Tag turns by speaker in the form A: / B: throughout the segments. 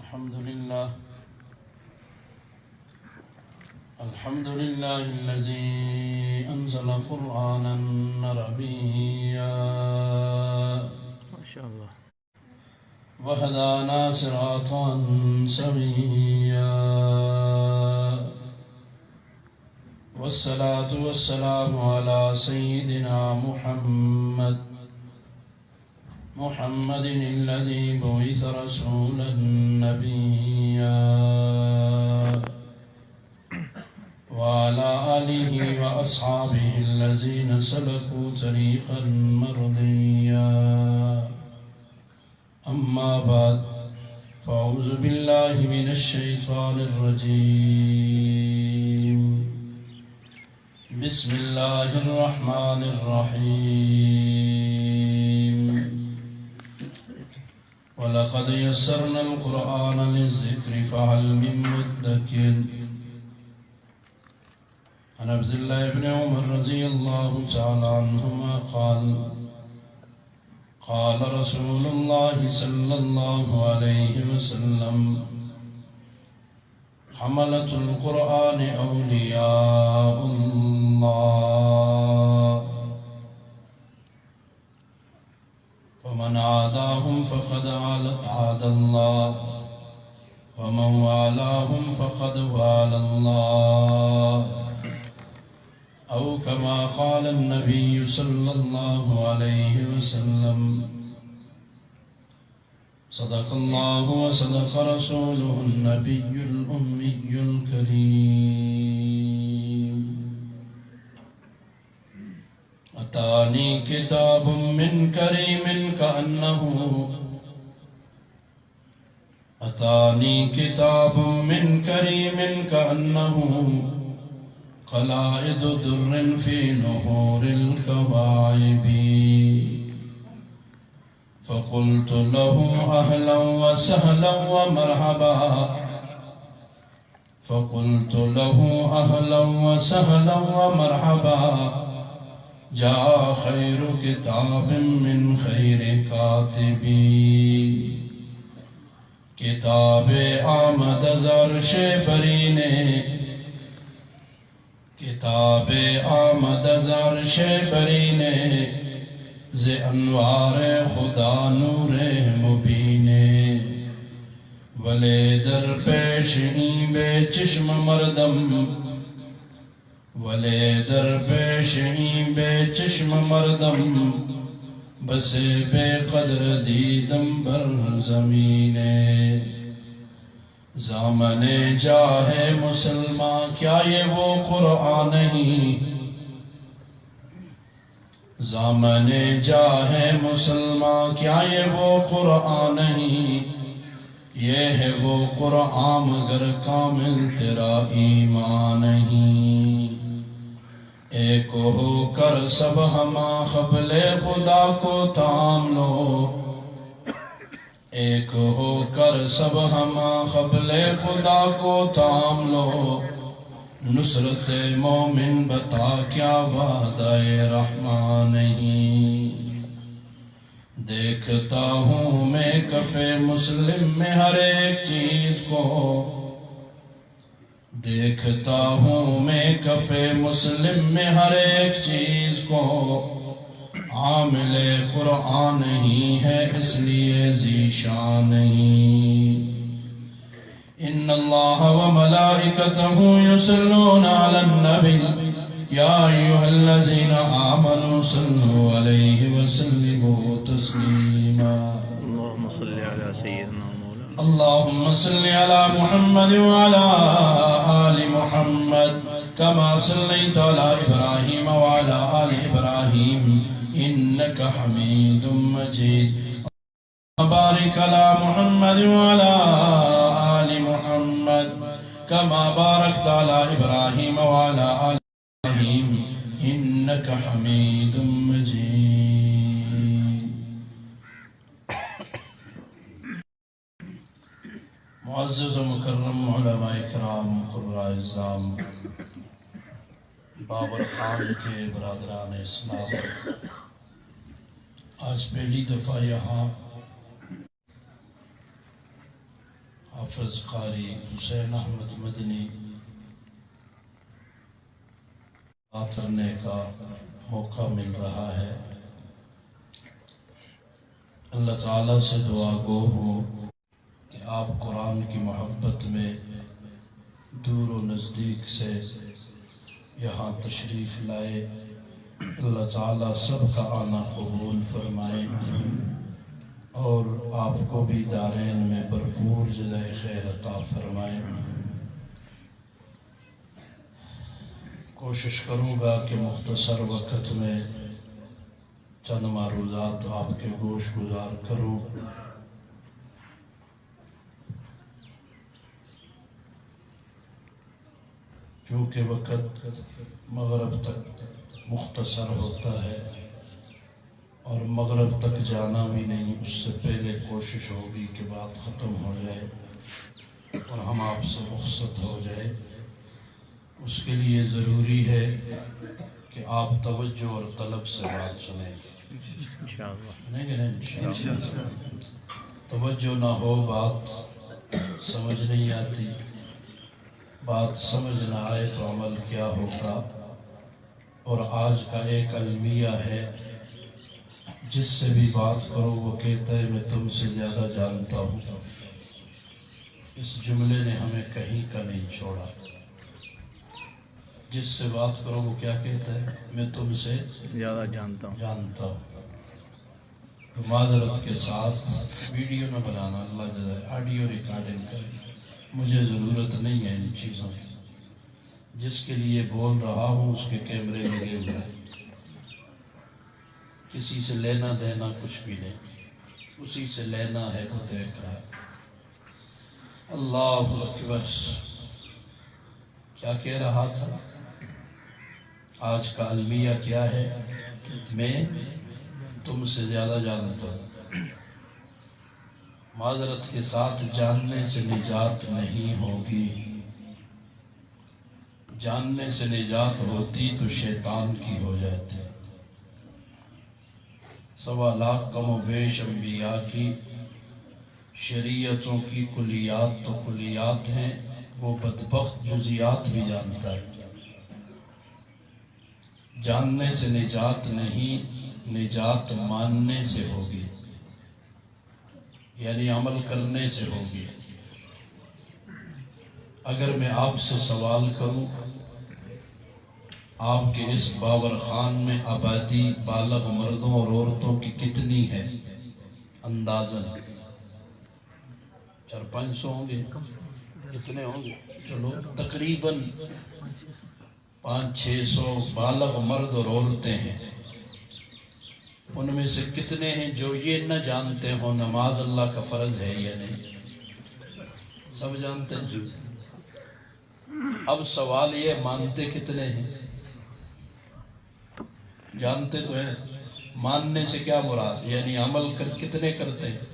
A: الحمد لله الذي أنزل قرآنا عربيا
B: ما شاء الله
A: وهدانا صراطا سويا والصلاة والسلام على سيدنا محمد الذي بعث رسولا نبيا وعلى آله وأصحابه الذين سلكوا طريقا مرضيا أما بعد فأعوذ بالله من الشيطان الرجيم بسم الله الرحمن الرحيم ولقد يسرنا القرآن للذكر فهل من مدكر عن عبد الله بن عمر رضي الله تعالى عنهما قال رسول الله صلى الله عليه وسلم حملة القرآن أولياء الله ومن عاداهم فقد عاد الله ومن والاهم فقد والى الله أو كما قال النبي صلى الله عليه وسلم صدق الله وصدق رسوله النبي الأمي الكريم أتاني كتاب من كريم كأنه قلائد در في نهور الكواعب فقلت له أهلا وسهلا ومرحبا جاء خير كتاب من خير كاتبي کتاب آمد زرش برینے کتاب آمد زرش برینے ز انوار خدا نور مبینے ولے در پیش این بے چشم مردم بس بے قدر دیدم بر زمینے زامن جاہے مسلمان کیا یہ وہ قرآن نہیں زامن جاہے مسلمان کیا یہ وہ قرآن نہیں یہ ہے وہ قرآن مگر کامل تیرا ایمان نہیں ایک ہو کر سب ہما قبل خدا کو تھام لو ایک ہو کر سب ہما قبل خدا کو تھام لو نصرت مومن بتا کیا وعدہ رحمان نہیں دیکھتا ہوں میں کف مسلم میں ہر ایک چیز کو دیکھتا ہوں میں کف مسلم میں ہر ایک چیز کو عامل قرآن ہی ہے اس لیے ذیشان نہیں ان اللہ وملائکتہ یصلون علی النبی یا ایھا الذین آمنوا صلوا علیہ وسلموا تسلیما
B: اللهم صل على سيدنا مولانا
A: اللهم صل على محمد وعلى آل محمد كما صليت على إبراهيم وعلى آل إبراهيم إنك حميد مجيد بارك على محمد وعلى آل محمد كما باركت على إبراهيم وعلى آل إبراهيم إنك حميد مجيد معزز و مکرم علماء اکرام قراء اعظام بابر خان کے برادران اسلام آج پہلی دفعہ یہاں حافظ قاری حسین احمد مدنی بات کرنے کا موقع مل رہا ہے۔ اللہ تعالیٰ سے دعا گو ہوں کہ آپ قرآن کی محبت میں دور و نزدیک سے یہاں تشریف لائے۔ اللہ تعالیٰ سب کا آنا قبول فرمائے اور آپ کو بھی دارین میں بھرپور جزائے خیر عطا فرمائے۔ کوشش کروں گا کہ مختصر وقت میں چند معروضات آپ کے گوش گزار کروں۔ چونکہ وقت مغرب تک مختصر ہوتا ہے اور مغرب تک جانا بھی نہیں، اس سے پہلے کوشش ہوگی کہ بات ختم ہو جائے اور ہم آپ سے رخصت ہو جائے۔ اس کے لیے ضروری ہے کہ آپ توجہ اور طلب سے بات سنیں گے، سنیں گے نہیں انشاءاللہ۔ توجہ نہ ہو بات سمجھ نہیں آتی، بات سمجھ نہ آئے تو عمل کیا ہوگا۔ اور آج کا ایک المیہ ہے، جس سے بھی بات کرو وہ کہتا ہے میں تم سے زیادہ جانتا ہوں۔ اس جملے نے ہمیں کہیں کا نہیں چھوڑا۔ جس سے بات کرو وہ کیا کہتا ہے؟ میں تم سے
B: زیادہ جانتا ہوں۔
A: تو معذرت کے ساتھ ویڈیو نہ بنانا، اللہ جزائے، آڈیو ریکارڈنگ کریں، مجھے ضرورت نہیں ہے ان چیزوں کی۔ جس کے لیے بول رہا ہوں اس کے کیمرے لگے ہوئے ہیں، کسی سے لینا دینا کچھ بھی نہیں، اسی سے لینا ہے وہ دیکھ رہا ہے۔ اللہ اکبر۔ کیا کہہ رہا تھا؟ آج کا المیہ کیا ہے؟ میں تم سے زیادہ جانتا ہوں۔ معذرت کے ساتھ جاننے سے نجات نہیں ہوگی، جاننے سے نجات ہوتی تو شیطان کی ہو جاتی۔ 1.25 لاکھ کم و بیش انبیاء کی شریعتوں کی کلیات تو کلیات ہیں، وہ بدبخت جزیات بھی جانتا ہے۔ جاننے سے نجات نہیں، نجات ماننے سے ہوگی، یعنی عمل کرنے سے ہوگی۔ اگر میں آپ سے سوال کروں، آپ کے اس باور خان میں آبادی بالغ مردوں اور عورتوں کی کتنی ہے؟ اندازاً 400-500 ہوں گے، کتنے ہوں گے؟ چلو تقریباً 500-600 بالغ مرد اور عورتیں ہیں۔ ان میں سے کتنے ہیں جو یہ نہ جانتے ہوں نماز اللہ کا فرض ہے یا نہیں؟ سب جانتے ہیں۔ اب سوال یہ مانتے کتنے ہیں؟ جانتے تو ہیں، ماننے سے کیا مراد؟ یعنی عمل کتنے کرتے ہیں؟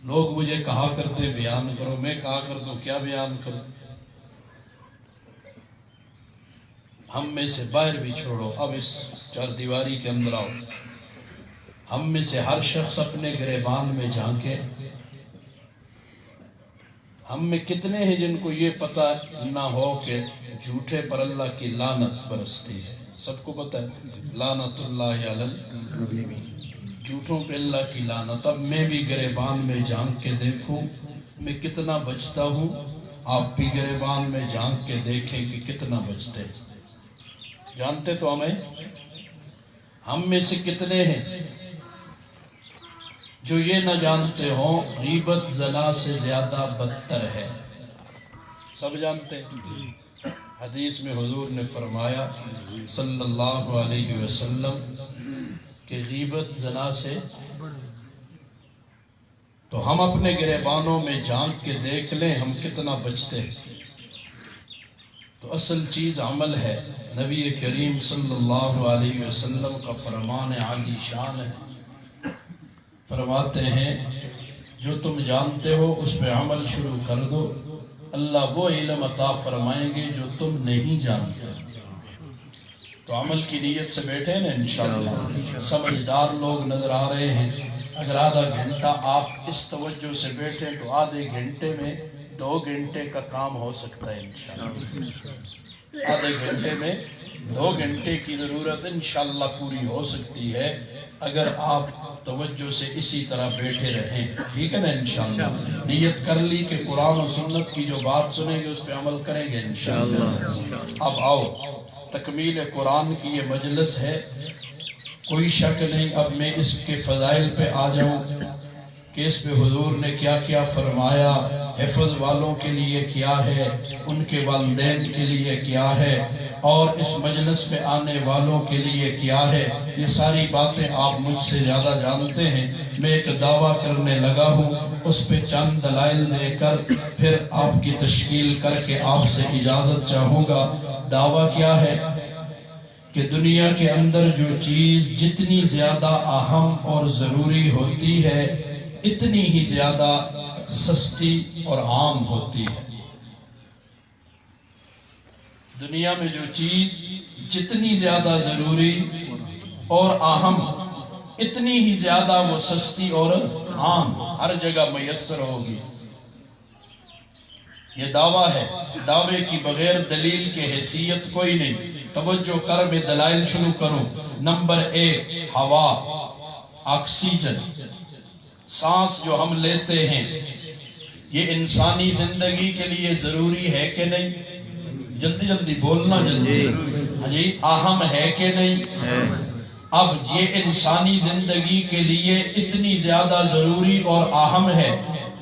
A: لوگ مجھے کہا کرتے بیان کرو، میں کہا کرتا ہوں کیا بیان کروں؟ ہم میں سے باہر بھی چھوڑو، اب اس 4 دیواری کے اندر آؤ۔ ہم میں سے ہر شخص اپنے گریبان میں جھانکے، ہم میں کتنے ہیں جن کو یہ پتہ نہ ہو کہ جھوٹے پر اللہ کی لعنت برستی ہے؟ سب کو پتہ ہے، لعنت اللہ علی جھوٹوں پہ اللہ کی لعنت۔ اب میں بھی گریبان میں جھانک کے دیکھوں میں کتنا بچتا ہوں، آپ بھی گریبان میں جھانک کے دیکھیں کہ کتنا بچتے۔ جانتے تو ہمیں، ہم میں سے کتنے ہیں جو یہ نہ جانتے ہوں غیبت زنا سے زیادہ بدتر ہے؟ سب جانتے ہیں۔ حدیث میں حضور نے فرمایا صلی اللہ علیہ وسلم کہ غیبت زنا سے، تو ہم اپنے گریبانوں میں جھانک کے دیکھ لیں ہم کتنا بچتے ہیں۔ تو اصل چیز عمل ہے۔ نبی کریم صلی اللہ علیہ وسلم کا فرمان عالی شان ہے، فرماتے ہیں جو تم جانتے ہو اس پہ عمل شروع کر دو، اللہ وہ علم عطا فرمائیں گے جو تم نہیں جانتے۔ تو عمل کی نیت سے بیٹھے نا انشاءاللہ۔ سمجھدار لوگ نظر آ رہے ہیں، اگر آدھا گھنٹہ آپ اس توجہ سے بیٹھیں تو آدھے گھنٹے میں 2 گھنٹے کا کام ہو سکتا ہے انشاءاللہ۔ آدھے گھنٹے میں 2 گھنٹے کی ضرورت انشاءاللہ پوری ہو سکتی ہے اگر آپ توجہ سے اسی طرح بیٹھے رہیں، ٹھیک ہے نا انشاءاللہ۔ نیت کر لی کہ قرآن و سنت کی جو بات سنیں گے اس پہ عمل کریں گے انشاءاللہ۔ اب آؤ، تکمیل قرآن کی یہ مجلس ہے، کوئی شک نہیں اب میں اس کے فضائل پہ آ جاؤں کہ اس پہ حضور نے کیا کیا فرمایا، حفظ والوں کے لیے کیا ہے، ان کے والدین کے لیے کیا ہے، اور اس مجلس میں آنے والوں کے لیے کیا ہے۔ یہ ساری باتیں آپ مجھ سے زیادہ جانتے ہیں، میں ایک دعویٰ کرنے لگا ہوں، اس پہ چند دلائل دے کر پھر آپ کی تشکیل کر کے آپ سے اجازت چاہوں گا۔ دعویٰ کیا ہے کہ دنیا کے اندر جو چیز جتنی زیادہ اہم اور ضروری ہوتی ہے اتنی ہی زیادہ سستی اور عام ہوتی ہے۔ دنیا میں جو چیز جتنی زیادہ ضروری اور اہم اتنی ہی زیادہ وہ سستی اور عام ہر جگہ میسر ہوگی۔ یہ دعویٰ ہے، دعوے کی بغیر دلیل کے حیثیت کوئی نہیں۔ توجہ کر میں دلائل شروع کروں۔ نمبر 1، ہوا، آکسیجن، سانس جو ہم لیتے ہیں، یہ انسانی زندگی کے لیے ضروری ہے کہ نہیں؟ جلدی جلدی بولنا، جلدی جی، اہم ہے کہ نہیں؟ اب یہ انسانی زندگی کے لیے اتنی زیادہ ضروری اور اہم ہے،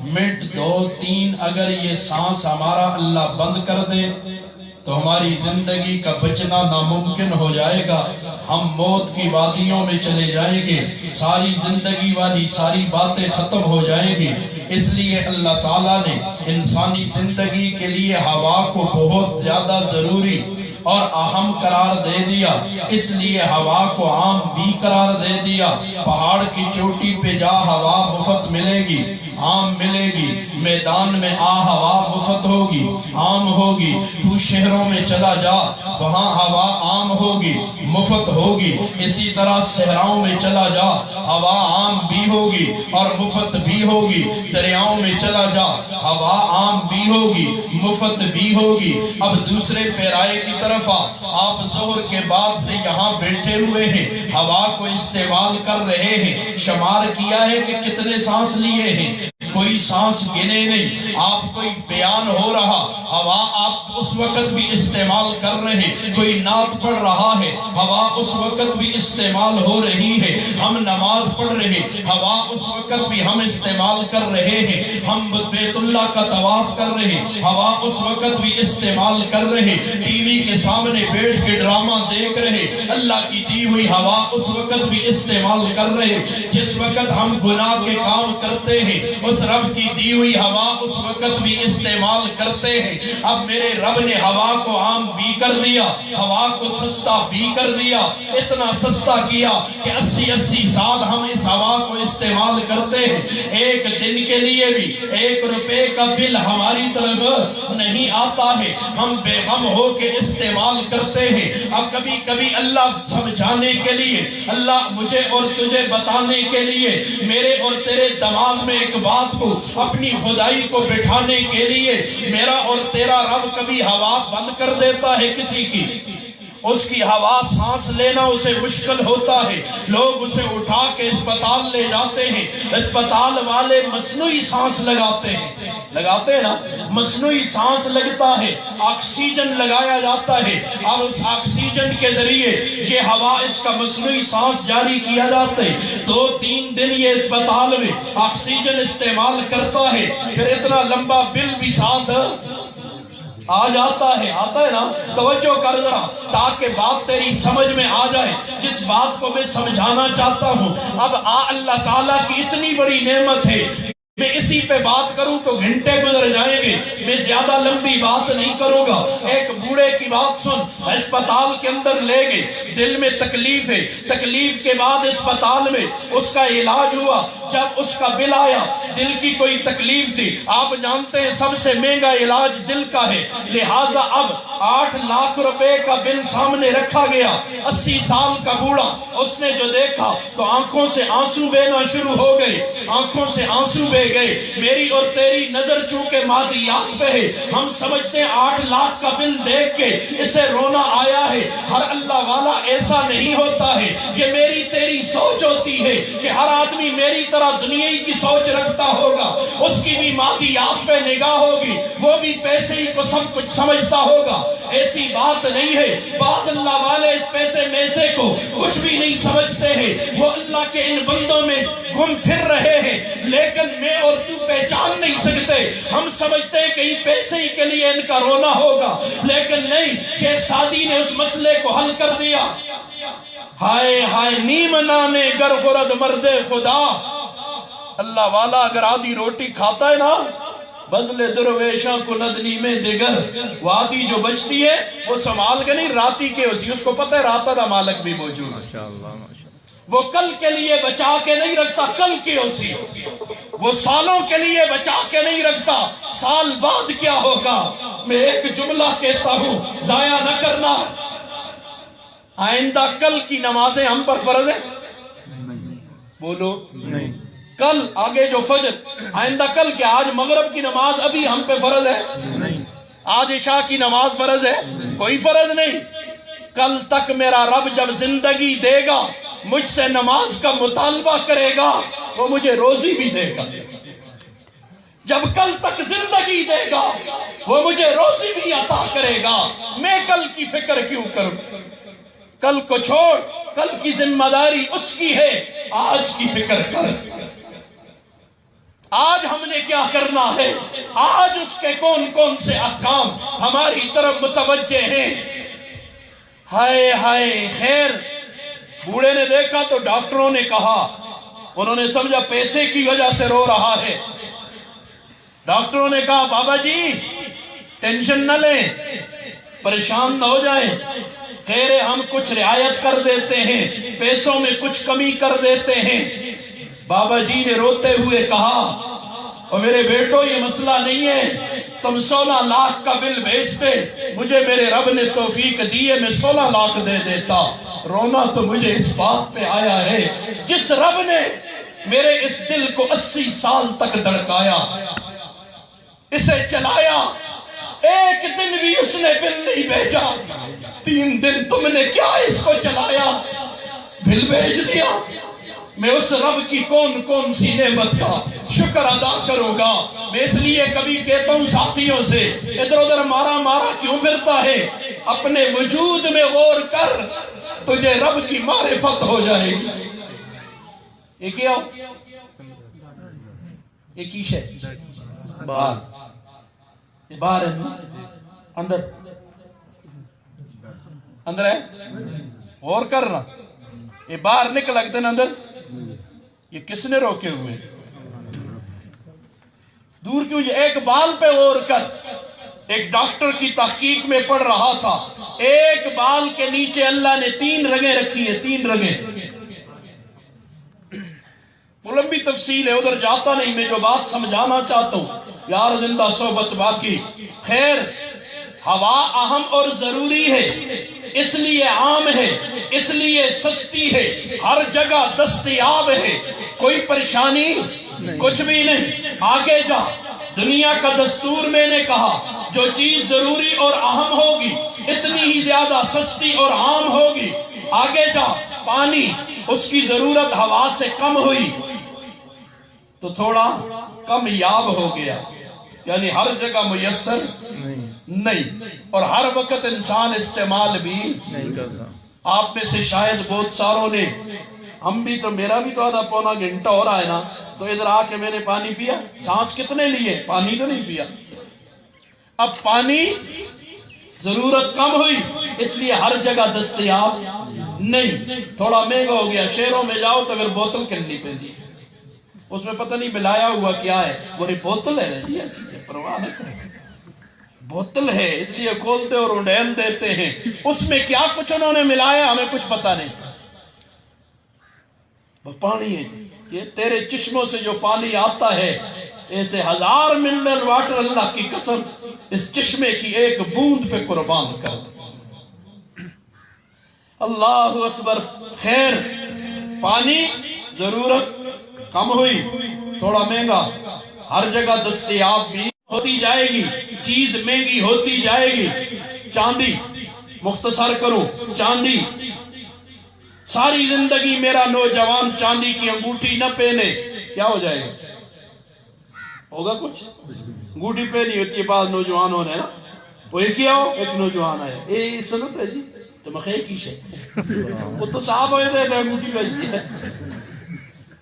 A: منٹ 2-3 اگر یہ سانس ہمارا اللہ بند کر دے تو ہماری زندگی کا بچنا ناممکن ہو جائے گا، ہم موت کی وادیوں میں چلے جائیں گے، ساری زندگی والی ساری باتیں ختم ہو جائیں گی۔ اس لیے اللہ تعالیٰ نے انسانی زندگی کے لیے ہوا کو بہت زیادہ ضروری اور اہم قرار دے دیا، اس لیے ہوا کو عام بھی قرار دے دیا۔ پہاڑ کی چوٹی پہ جا ہوا مفت ملے گی، عام ملے گی، میدان میں آ ہوا مفت ہوگی، عام ہوگی، تو شہروں میں چلا جا وہاں ہوا عام ہوگی، مفت ہوگی، اسی طرح صحراؤں میں چلا جا ہوا عام بھی ہوگی اور مفت بھی ہوگی، دریاؤں میں چلا جا ہوا عام بھی ہوگی، مفت بھی ہوگی۔ اب دوسرے پیرائے کی طرف آپ ظہر کے بعد سے یہاں بیٹھے ہوئے ہیں، ہوا کو استعمال کر رہے ہیں، شمار کیا ہے کہ کتنے سانس لیے ہیں؟ کوئی سانس گنے نہیں۔ آپ کوئی بیان ہو رہا، ہوا آپ اس وقت بھی استعمال کر رہے، کوئی نعت پڑھ رہا ہے، ہوا اس وقت بھی استعمال ہو رہی ہے، ہم نماز پڑھ رہے، ہوا اس وقت بھی ہم استعمال کر رہے ہیں، ہم بیت اللہ کا طواف کر رہے، ہوا اس وقت بھی استعمال کر رہے، ٹی وی کے سامنے بیٹھ کے ڈرامہ دیکھ رہے، اللہ کی دی ہوئی ہوا اس وقت بھی استعمال کر رہے۔ جس وقت ہم گناہ کے کام کرتے ہیں اس رب کی دی ہوئی ہوا اس وقت بھی استعمال کرتے ہیں۔ اب میرے رب نے ہوا کو عام بھی کر دیا، ہوا کو سستا بھی کر دیا، اتنا سستا کیا کہ 80 سال ہم اس ہوا کو استعمال کرتے ہیں۔ ایک دن کے لیے بھی 1 روپے کا بل ہماری طرف نہیں آتا ہے، ہم بے غم ہو کے استعمال کرتے ہیں۔ اب کبھی کبھی اللہ سمجھانے کے لیے، اللہ مجھے اور تجھے بتانے کے لیے میرے اور تیرے دماغ میں ایک بات کو اپنی خدائی کو بٹھانے کے لیے میرا اور تیرا رب کبھی ہوا بند کر دیتا ہے کسی کی، اس کی ہوا سانس لینا اسے مشکل ہوتا ہے، لوگ اسے اٹھا کے اسپتال لے جاتے ہیں، اسپتال والے مصنوعی سانس لگاتے ہیں نا، مصنوعی سانس لگتا ہے، آکسیجن لگایا جاتا ہے، اب اس آکسیجن کے ذریعے یہ ہوا اس کا مصنوعی سانس جاری کیا جاتا ہے، 2-3 دن یہ اسپتال میں آکسیجن استعمال کرتا ہے، پھر اتنا لمبا بل بھی ساتھ آ جاتا ہے، آتا ہے نا۔ توجہ کر ذرا تاکہ بات تیری سمجھ میں آ جائے، جس بات کو میں سمجھانا چاہتا ہوں۔ اب اللہ تعالیٰ کی اتنی بڑی نعمت ہے میں اسی پہ بات کروں تو گھنٹے گزر جائیں گے، میں زیادہ لمبی بات نہیں کروں گا۔ ایک بوڑھے کی بات سن، ہسپتال کے اندر لے گئے، دل میں تکلیف ہے، تکلیف کے بعد ہسپتال میں اس کا علاج ہوا، جب اس کا بل آیا، دل کی کوئی تکلیف تھی، آپ جانتے ہیں سب سے مہنگا علاج دل کا ہے، لہٰذا اب 8 لاکھ روپے کا بل سامنے رکھا گیا۔ 80 سال کا بوڑھا، اس نے جو دیکھا تو آنکھوں سے آنسو بہنا شروع ہو گئے، آنکھوں سے آنسو بہ گئے۔ میری اور تیری نظر چونکہ مادیات پہ ہے، ہم سمجھتے ہیں 8 لاکھ کا بل دیکھ کے اسے رونا آیا ہے۔ ہر اللہ والا ایسا نہیں ہوتا ہے، یہ میری تیری سوچ ہوتی ہے کہ ہر آدمی میری طرح دنیائی کی سوچ رکھتا ہوگا، اس کی بھی مادیات پہ نگاہ ہوگی، وہ بھی پیسے ہی کو سب کچھ سمجھتا ہوگا۔ ایسی بات نہیں ہے، بعض اللہ والے اس پیسے میسے کو کچھ بھی نہیں سمجھتے ہیں، وہ اللہ کے ان بندوں میں گم پھر رہے ہیں، لیکن میں اور تو پہچان نہیں سکتے۔ ہم سمجھتے ہیں کہ یہ پیسے ہی کے لیے ان کا رونا ہوگا، لیکن نہیں، شیخ سعدی نے اس مسئلے کو حل کر دیا۔ ہائے ہائے نیم نانے گر خورد مرد خدا، اللہ والا اگر آدھی روٹی کھاتا ہے نا، بزل درویشاں کو ندنی میں دیگر، وہ آدھی جو بچتی ہے وہ سنبھال کے نہیں، راتی کے اسی، اس کو پتہ ہے راتہ دا مالک بھی موجود ہے،
B: ماشاءاللہ
A: وہ کل کے لیے بچا کے نہیں رکھتا، کل کی اسی، وہ سالوں کے لیے بچا کے نہیں رکھتا، سال بعد کیا ہوگا۔ میں ایک جملہ کہتا ہوں، ضائع نہ کرنا۔ آئندہ کل کی نمازیں ہم پر فرض ہے؟ بولو
B: نہیں،
A: کل آگے جو فجر، آئندہ کل کیا، آج مغرب کی نماز ابھی ہم پہ فرض ہے؟
B: نہیں،
A: آج عشاء کی نماز فرض ہے؟ کوئی فرض نہیں۔ کل تک میرا رب جب زندگی دے گا، مجھ سے نماز کا مطالبہ کرے گا، وہ مجھے روزی بھی دے گا۔ جب کل تک زندگی دے گا، وہ مجھے روزی بھی عطا کرے گا۔ میں کل کی فکر کیوں کروں؟ کل کو چھوڑ، کل کی ذمہ داری اس کی ہے، آج کی فکر کر۔ آج ہم نے کیا کرنا ہے، آج اس کے کون کون سے احکام ہماری طرف متوجہ ہیں۔ ہائے ہائے، خیر بوڑھے نے دیکھا تو ڈاکٹروں نے کہا، انہوں نے سمجھا پیسے کی وجہ سے رو رہا ہے۔ ڈاکٹروں نے کہا بابا جی ٹینشن نہ لیں، پریشان نہ ہو جائیں، خیر ہم کچھ رعایت کر دیتے ہیں، پیسوں میں کچھ کمی کر دیتے ہیں۔ بابا جی نے روتے ہوئے کہا، اور میرے بیٹو یہ مسئلہ نہیں ہے، تم 16 لاکھ کا بل بھیجتے، مجھے میرے رب نے توفیق دی ہے، میں 16 لاکھ دے دیتا۔ رونا تو مجھے اس بات پہ آیا ہے، جس رب نے میرے اس دل کو 80 سال تک دھڑکایا، اسے چلایا، ایک دن بھی اس نے بل نہیں بھیجا، 3 دن تم نے کیا اس کو چلایا، بل بھیج دیا۔ میں اس رب کی کون کون سی نعمت کا شکر ادا کروں گا۔ میں اس لیے کبھی کہتا ہوں ساتھیوں سے، ادھر ادھر مارا مارا کیوں پھرتا ہے، اپنے وجود میں غور کر، تجھے رب کی معرفت ہو جائے گی۔ یہ کیا ہو؟ یہ کی شے؟ بار یہ باہر ہے، اندر اندر ہے، غور کرنا، یہ باہر نکل لگتے نا اندر، یہ کس نے روکے ہوئے، دور کیوں؟ یہ ایک بال پہ غور کر۔ ایک ڈاکٹر کی تحقیق میں پڑھ رہا تھا، ایک بال کے نیچے اللہ نے 3 رگیں رکھی ہیں، 3 رگیں۔ لمبی تفصیل ہے، ادھر جاتا نہیں، میں جو بات سمجھانا چاہتا ہوں، یار زندہ صحبت باقی۔ خیر، ہوا اہم اور ضروری ہے، اس لیے عام ہے، اس لیے سستی ہے، ہر جگہ دستیاب ہے، کوئی پریشانی کچھ بھی نہیں۔ آگے جا، دنیا کا دستور میں نے کہا، جو چیز ضروری اور اہم ہوگی اتنی ہی زیادہ سستی اور عام ہوگی۔ آگے جا، پانی، اس کی ضرورت ہوا سے کم ہوئی تو تھوڑا کم یاب ہو گیا، یعنی ہر جگہ میسر نہیں، اور ہر وقت انسان استعمال بھی
B: نہیں کرتا۔
A: آپ میں سے شاید بہت ساروں نے، ہم بھی تو، میرا بھی تو آدھا پونا گھنٹہ ہو رہا ہے نا، تو ادھر آ کے میں نے پانی پیا، سانس کتنے لیے، پانی تو نہیں پیا۔ اب پانی ضرورت کم ہوئی، اس لیے ہر جگہ دستیاب نہیں، تھوڑا مہنگا ہو گیا، شہروں میں جاؤ تو پھر بوتل کنی پہ دی، اس میں پتہ نہیں ملایا ہوا کیا ہے، وہ بوتل ہے نا جی، ایسی پرواہ نہ کریں، بوتل ہے اس لیے کھولتے اور انڈیل دیتے ہیں، اس میں کیا کچھ انہوں نے ملایا ہمیں کچھ پتہ نہیں۔ وہ پانی ہے، یہ تیرے چشموں سے جو پانی آتا ہے ایسے 1000 منرل واٹر اللہ کی قسم اس چشمے کی ایک بوند پہ قربان کر دے۔ اللہ اکبر۔ خیر پانی ضرورت کم ہوئی، تھوڑا مہنگا، ہر جگہ دستیاب بھی ہوتی جائے گی، چیز مہنگی ہوتی جائے گی۔ چاندی، مختصر کروں، چاندی، ساری زندگی میرا نوجوان چاندی کی انگوٹھی نہ پہنے، کیا ہو جائے گا؟ ہوگا کچھ؟ انگوٹھی پہنی ہوتی ہے بعض نوجوانوں نے نا، وہ ایک کیا ہو، ایک نوجوان آیا، اے سنت ہے جی تو مخیع کی شے، وہ تو صاحب ہوئے تھے انگوٹھی پہنی ہے۔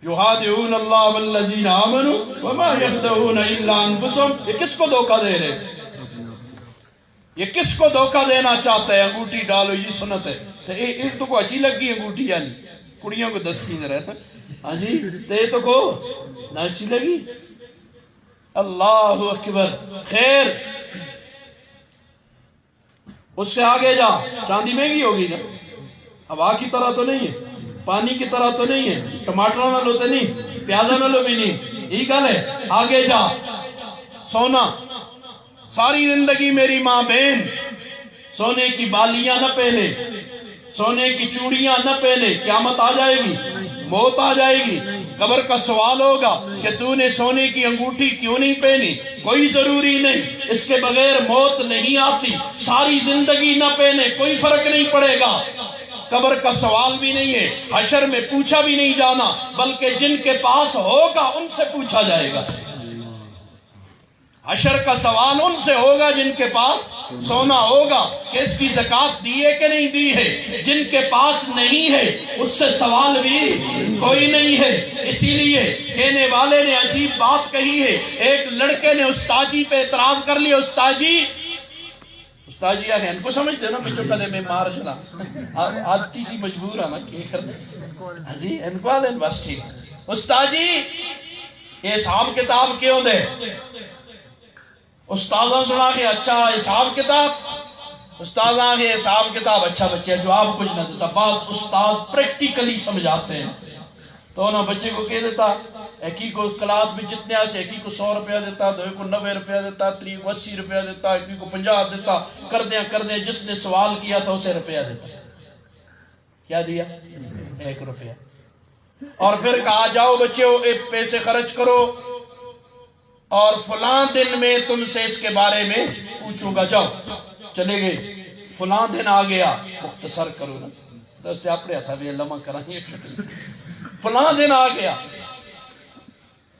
A: یخادعون اللہ والذین آمنوا وما یخدعون الا انفسهم، یہ کس کو دھوکہ دے رہے؟ یہ کس کو دھوکہ دینا چاہتا ہے؟ انگوٹھی ڈالو، یہ سنت ہے۔ ایک تو کو اچھی لگ گئی انگوٹھی، یعنی کڑیوں کو 10 سین رہتا، ہاں جی تے تو کو نہ اچھی لگی۔ اللہ اکبر۔ خیر اس سے آگے جا، چاندی مہنگی ہوگی نا، ہوا کی طرح تو نہیں ہے، پانی کی طرح تو نہیں ہے، ٹماٹر نہ لو تو نہیں، پیازا نہ لو بھی نہیں، یہی گل ہے۔ آگے جا، سونا، ساری زندگی میری ماں بہن سونے کی بالیاں نہ پہنے، سونے کی چوڑیاں نہ پہنے، قیامت آ جائے گی، موت آ جائے گی، قبر کا سوال ہوگا کہ تو نے سونے کی انگوٹھی کیوں نہیں پہنی؟ کوئی ضروری نہیں، اس کے بغیر موت نہیں آتی، ساری زندگی نہ پہنے کوئی فرق نہیں پڑے گا، قبر کا سوال بھی نہیں ہے، حشر میں پوچھا بھی نہیں جانا، بلکہ جن کے پاس ہوگا ان سے پوچھا جائے گا۔ حشر کا سوال ان سے ہوگا جن کے پاس سونا ہوگا کہ اس کی زکوٰۃ دی ہے کہ نہیں دی ہے، جن کے پاس نہیں ہے اس سے سوال بھی کوئی نہیں ہے۔ اسی لیے کہنے والے نے عجیب بات کہی ہے، ایک لڑکے نے استاجی پہ اعتراض کر لیا، استاجی آگے ان کو سمجھتے ہیں نا بچوں کدے میں مار جنا آتی سی مجبور آنا کیا کرنے، جی ان کو آلین بس ٹھیک، استاجی یہ حساب کتاب کیوں دے؟ استاذہ سنا کہ اچھا حساب کتاب، استاذہ کے حساب کتاب اچھا بچے جواب کچھ نہ دیتا، بعض استاذ پریکٹیکلی سمجھاتے ہیں تو انہوں بچے کو کہہ دیتا، ایک کو کلاس میں جتنے آسے ایک کو 100 روپیہ دیتا، دو کو 90 روپیہ دیتا، تری کو 80 روپیہ دیتا، ایک کو 50 دیتا، کردیں جس نے سوال کیا تھا اسے روپیہ دیتا، کیا دیا؟ 1 روپیہ، اور پھر کہا جاؤ بچے پیسے خرچ کرو اور فلاں دن میں تم سے اس کے بارے میں پوچھوں گا، جاؤ چلے گئے، فلاں دن آ گیا، مختصر کرو نا تو اس سے آپ نے تھا بھی لمحہ کرائیں، فلاں دن آ گیا،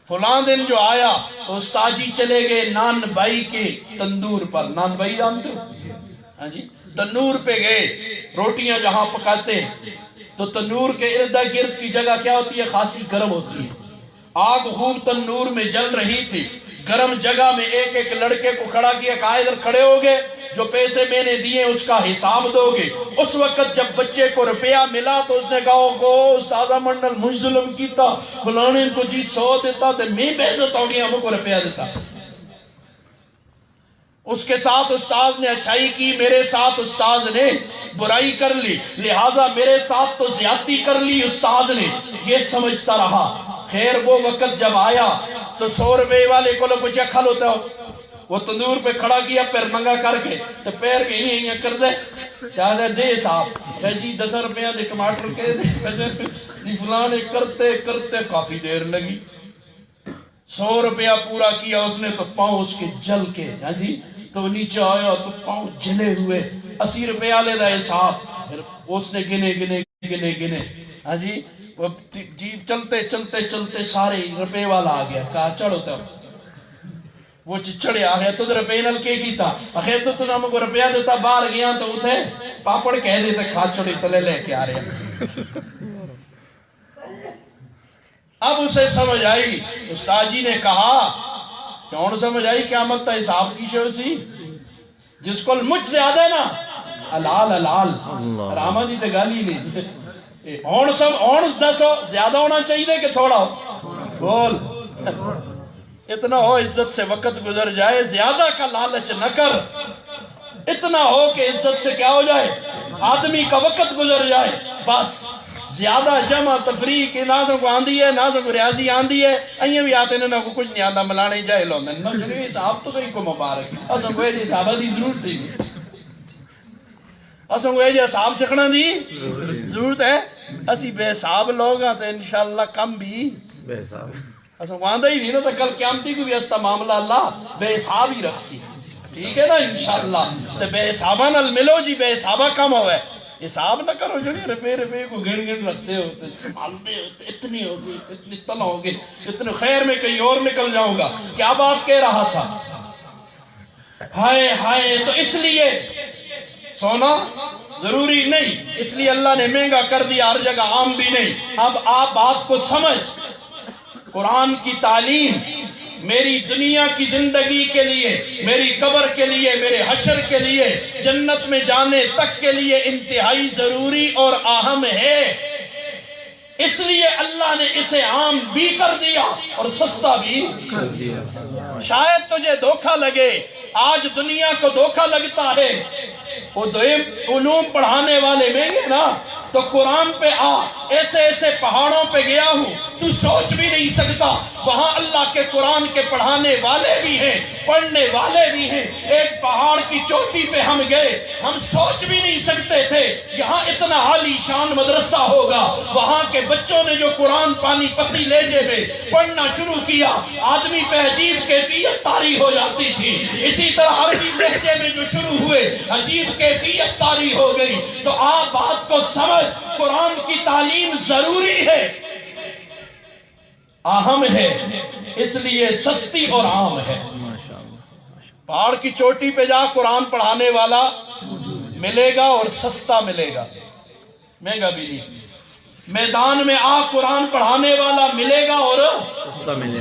A: فلاں دن جو آیا تو استاجی چلے گئے نان بھائی کے تندور پر، نان بھائی جانتے ہو؟ ہاں جی، تنور پہ گئے، روٹیاں جہاں پکاتے ہیں تو تنور کے ارد گرد کی جگہ کیا ہوتی ہے؟ خاصی گرم ہوتی ہے، آگ خوب تنور میں جل رہی تھی، گرم جگہ میں ایک لڑکے کو کھڑا کیا، کہا ادھر کھڑے ہو گئے، جو پیسے میں نے دیے اس کا حساب دو گے۔ اس وقت جب بچے کو روپیہ ملا تو اس نے کہا گو استاذہ منڈل مجھ ظلم کیتا، فلانے کو جی 100 دیتا تو میں بے عزت ہو گیا، ہم کو روپیہ دیتا۔ اس کے ساتھ استاذ نے اچھائی کی، میرے ساتھ استاذ نے برائی کر لی، لہٰذا میرے ساتھ تو زیادتی کر لی استاذ نے، یہ سمجھتا رہا۔ خیر وہ وقت جب آیا تو 100 روپے والے کو لوگ پوچھا کھل ہوتا ہو، وہ تندور پہ کھڑا کیا، پیر ننگا کر کے تو پیر کے ہی کر دے، چاہتا دے صاحب جی 10 روپیہ دے ٹماٹر کے دے، فلانے کرتے کرتے کافی دیر لگی، 100 روپیہ پورا کیا اس نے تو پاؤں اس کے جل کے، ہاں جی تو نیچے آیا تو پاؤں جلے ہوئے، 80 روپیہ لے دا صاحب، پھر اس نے گنے، ہاں جی جیب چلتے چلتے چلتے سارے روپے والا آ گیا، کہا چڑھ ہوتا وہ چڑھے آ گیا، تو روپے نل کے کی تھا، اخیر تو ہم کو روپیہ دیتا، باہر گیا تو اتھے پاپڑ کہہ دیتے کھا چڑھے تلے لے کے آ رہے۔ اب اسے سمجھ آئی، استاد جی نے کہا کیوں سمجھ آئی؟ قیامت تا حساب کی شو سی، جس کو مجھ زیادہ ہے نا حلال رامہ دی تے گالی نہیں، ہون سب ہون دسو زیادہ ہونا چاہیے کہ تھوڑا ہو؟ بول اتنا ہو عزت سے وقت گزر جائے، زیادہ کا لالچ نہ کر، اتنا ہو کہ عزت سے کیا ہو جائے، آدمی کا وقت گزر جائے بس۔ زیادہ جمع تفریح کے نازوں کو آندھی ہے، نازوں کو ریاضی آندھی ہے، ایئے بھی آتے ہیں نا کو کچھ نہیں آندھا، ملانے جاہل ہوندے ہیں، جنہی صاحب تو صحیح کو مبارک، اساں کو یہ صحابہ دی ضرورت تھی، اساں کو یہ صحاب سکھنا دی ضرورت ہے، اسی بے صحاب لوگ ہیں تو انشاءاللہ کم بھی
B: بے صاحب
A: اساں کو آندھا ہی نہیں نا، تو کل قیامتی کو بھی استا معاملہ اللہ بے صحاب ہی رکھ سی، ٹھیک ہے نا انشاءاللہ۔ تو بے صحابہ نال ملو جی، بے صحابہ کم ہوئے، حساب نہ کرو جو رپے کو گن گن رکھتے ہوتے، سنبھالتے ہوتے، اتنی ہوگی اتنی طلع ہوگی، اتنے خیر میں کہیں اور نکل جاؤں گا، کیا بات کہہ رہا تھا؟ ہائے ہائے، تو اس لیے سونا ضروری نہیں، اس لیے اللہ نے مہنگا کر دیا، ہر جگہ عام بھی نہیں۔ اب آپ بات کو سمجھ، قرآن کی تعلیم میری دنیا کی زندگی کے لیے، میری قبر کے لیے، میرے حشر کے لیے، جنت میں جانے تک کے لیے انتہائی ضروری اور اہم ہے، اس لیے اللہ نے اسے عام بھی کر دیا اور سستا بھی کر دیا۔ شاید تجھے دھوکہ لگے، آج دنیا کو دھوکہ لگتا ہے، وہ علوم پڑھانے والے مہنگے نا، تو قرآن پہ آ، ایسے ایسے پہاڑوں پہ گیا ہوں تو سوچ بھی نہیں سکتا، وہاں اللہ کے قرآن کے پڑھانے والے بھی ہیں، پڑھنے والے بھی ہیں۔ ایک پہاڑ کی چوٹی پہ ہم گئے، ہم سوچ بھی نہیں سکتے تھے یہاں اتنا عالی شان مدرسہ ہوگا، وہاں کے بچوں نے جو قرآن پانی پتی لہجے میں پڑھنا شروع کیا، آدمی پہ عجیب کیفیت طاری ہو جاتی تھی، اسی طرح عربی لہجے میں جو شروع ہوئے عجیب کیفیت طاری ہو گئی۔ تو آپ بات کو سمجھ، قرآن کی تعلیم ضروری ہے، اہم ہے، اس لیے سستی اور عام ہے۔ پہاڑ کی چوٹی پہ جا، قرآن پڑھانے والا ملے گا اور سستا ملے گا، مہنگا بھی نہیں۔ میدان میں آ، قرآن پڑھانے والا ملے گا اور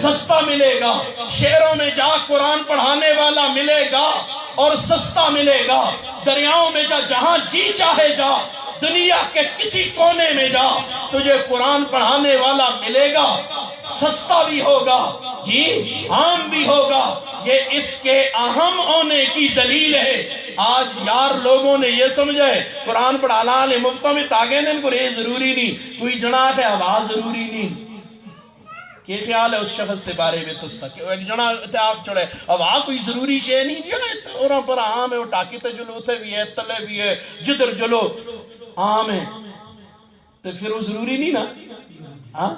A: سستا ملے گا۔ شہروں میں جا، قرآن پڑھانے والا ملے گا اور سستا ملے گا۔ دریاؤں میں جا، جہاں جی چاہے جا، دنیا کے کسی کونے میں جا، تجھے قرآن پڑھانے والا ملے گا، سستا بھی ہوگا جی، عام بھی ہوگا۔ یہ اس کے اہم ہونے کی دلیل ہے۔ آج یار لوگوں نے یہ سمجھا ہے قرآن پڑھانا لے مفتوں میں تاگے نے کو یہ ضروری نہیں، کوئی جناح ہے آواز ضروری نہیں۔ کیا خیال ہے اس شخص کے بارے میں تستا کہ ایک جنا اتحاق چڑھے آواز کوئی ضروری شے نہیں، اور پر عام ہے، وہ ٹاکی تے جلو تے بھی ہے، تلے بھی ہے، جدر جلو عام ہے، تو پھر وہ ضروری نہیں نا۔ ہاں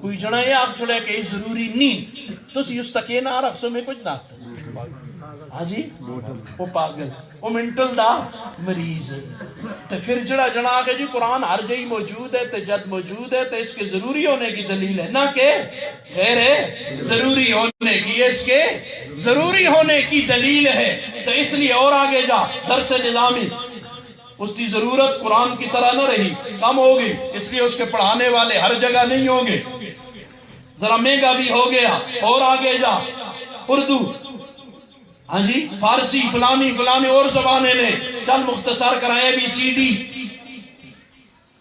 A: کوئی جنا یہ آگ چھوڑے کہ یہ ضروری نہیں، تو سی اس تک یہ نہ رکھ میں کچھ نہ آتا۔ ہاں جی، وہ پاگل، وہ منٹل دا مریض، تو پھر جڑا جنا آگے جی قرآن ہر جائی موجود ہے، تو جد موجود ہے تو اس کے ضروری ہونے کی دلیل ہے، نہ کہ غیر ہے ضروری ہونے کی، اس کے ضروری ہونے کی دلیل ہے۔ تو اس لیے اور آگے جا، درس نظامی اس کی ضرورت قرآن کی طرح نہ رہی، کم ہوگی، اس لیے اس کے پڑھانے والے ہر جگہ نہیں ہوں گے، ذرا مہنگا بھی ہو گیا۔ اور آگے جا، اردو، ہاں جی، فارسی، فلانی اور زبانیں نے، چل مختصر کرائیں اے بی سی ڈی،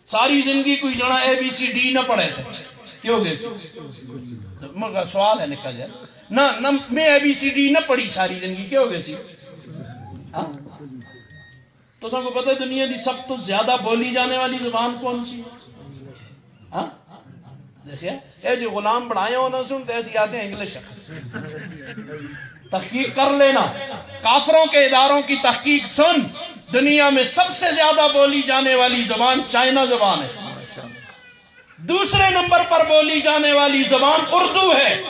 A: ساری زندگی کوئی جنا اے بی سی ڈی نہ پڑھے تھے، کیوں گے مگر سوال ہے نکل جائے نہ، میں اے بی سی ڈی نہ پڑھی ساری زندگی، کیوں گے سی؟ تو سب کو پتہ ہے دنیا دی سب تو زیادہ بولی جانے والی زبان کون سی؟ ہاں دیکھیں، اے جو غلام بنائے ہو نہ سنتے ایسی آتے ہیں انگلش۔ تحقیق کر لینا، کافروں کے اداروں کی تحقیق سن، دنیا میں سب سے زیادہ بولی جانے والی زبان چائنا زبان ہے، دوسرے نمبر پر بولی جانے والی زبان اردو ہے،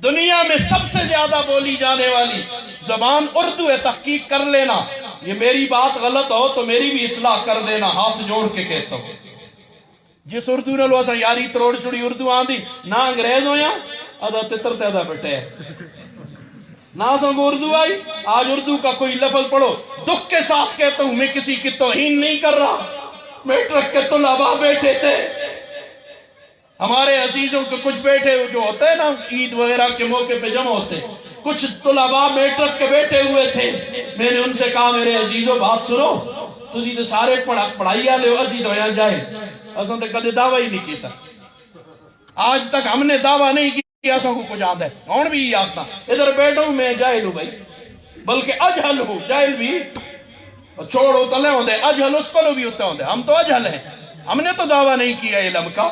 A: دنیا میں سب سے زیادہ بولی جانے والی زبان اردو ہے۔ تحقیق کر لینا، یہ میری بات غلط ہو تو میری بھی اصلاح کر دینا، ہاتھ جوڑ کے کہتا ہوں۔ جس اردو نے لو اسا یاری تروڑ چڑی اردو آندھی، نہ انگریز ہویا ادا تتر تیدا بیٹھے نہ سنگ اردو آئی۔ آج اردو کا کوئی لفظ پڑھو، دکھ کے ساتھ کہتا ہوں میں کسی کی توہین نہیں کر رہا، میٹرک کے طلباء بیٹھے تھے، ہمارے عزیزوں کے کچھ بیٹھے جو ہوتے ہیں نا عید وغیرہ کے موقع پہ جمع ہوتے، کچھ طلباء میٹرک کے بیٹھے ہوئے تھے، میں نے ان سے کہا میرے عزیزوں بات سنو، تسی تو سارے پڑھائی والے ہو، اسی تو یہاں جائے اساں تے کدے دعویٰ ہی نہیں کیتا، آج تک ہم نے دعویٰ نہیں کیا سو کو کچھ آتا ہے کون بھی یہ آتا ادھر بیٹھا ہوں میں جاہل ہوں بھائی بلکہ اجہل ہوں جاہل بھی چھوڑ اتلے ہوندے اجہل اس کو بھی ہوتے ہوندے ہم تو اجہل ہیں ہم نے تو دعویٰ نہیں کیا علم کا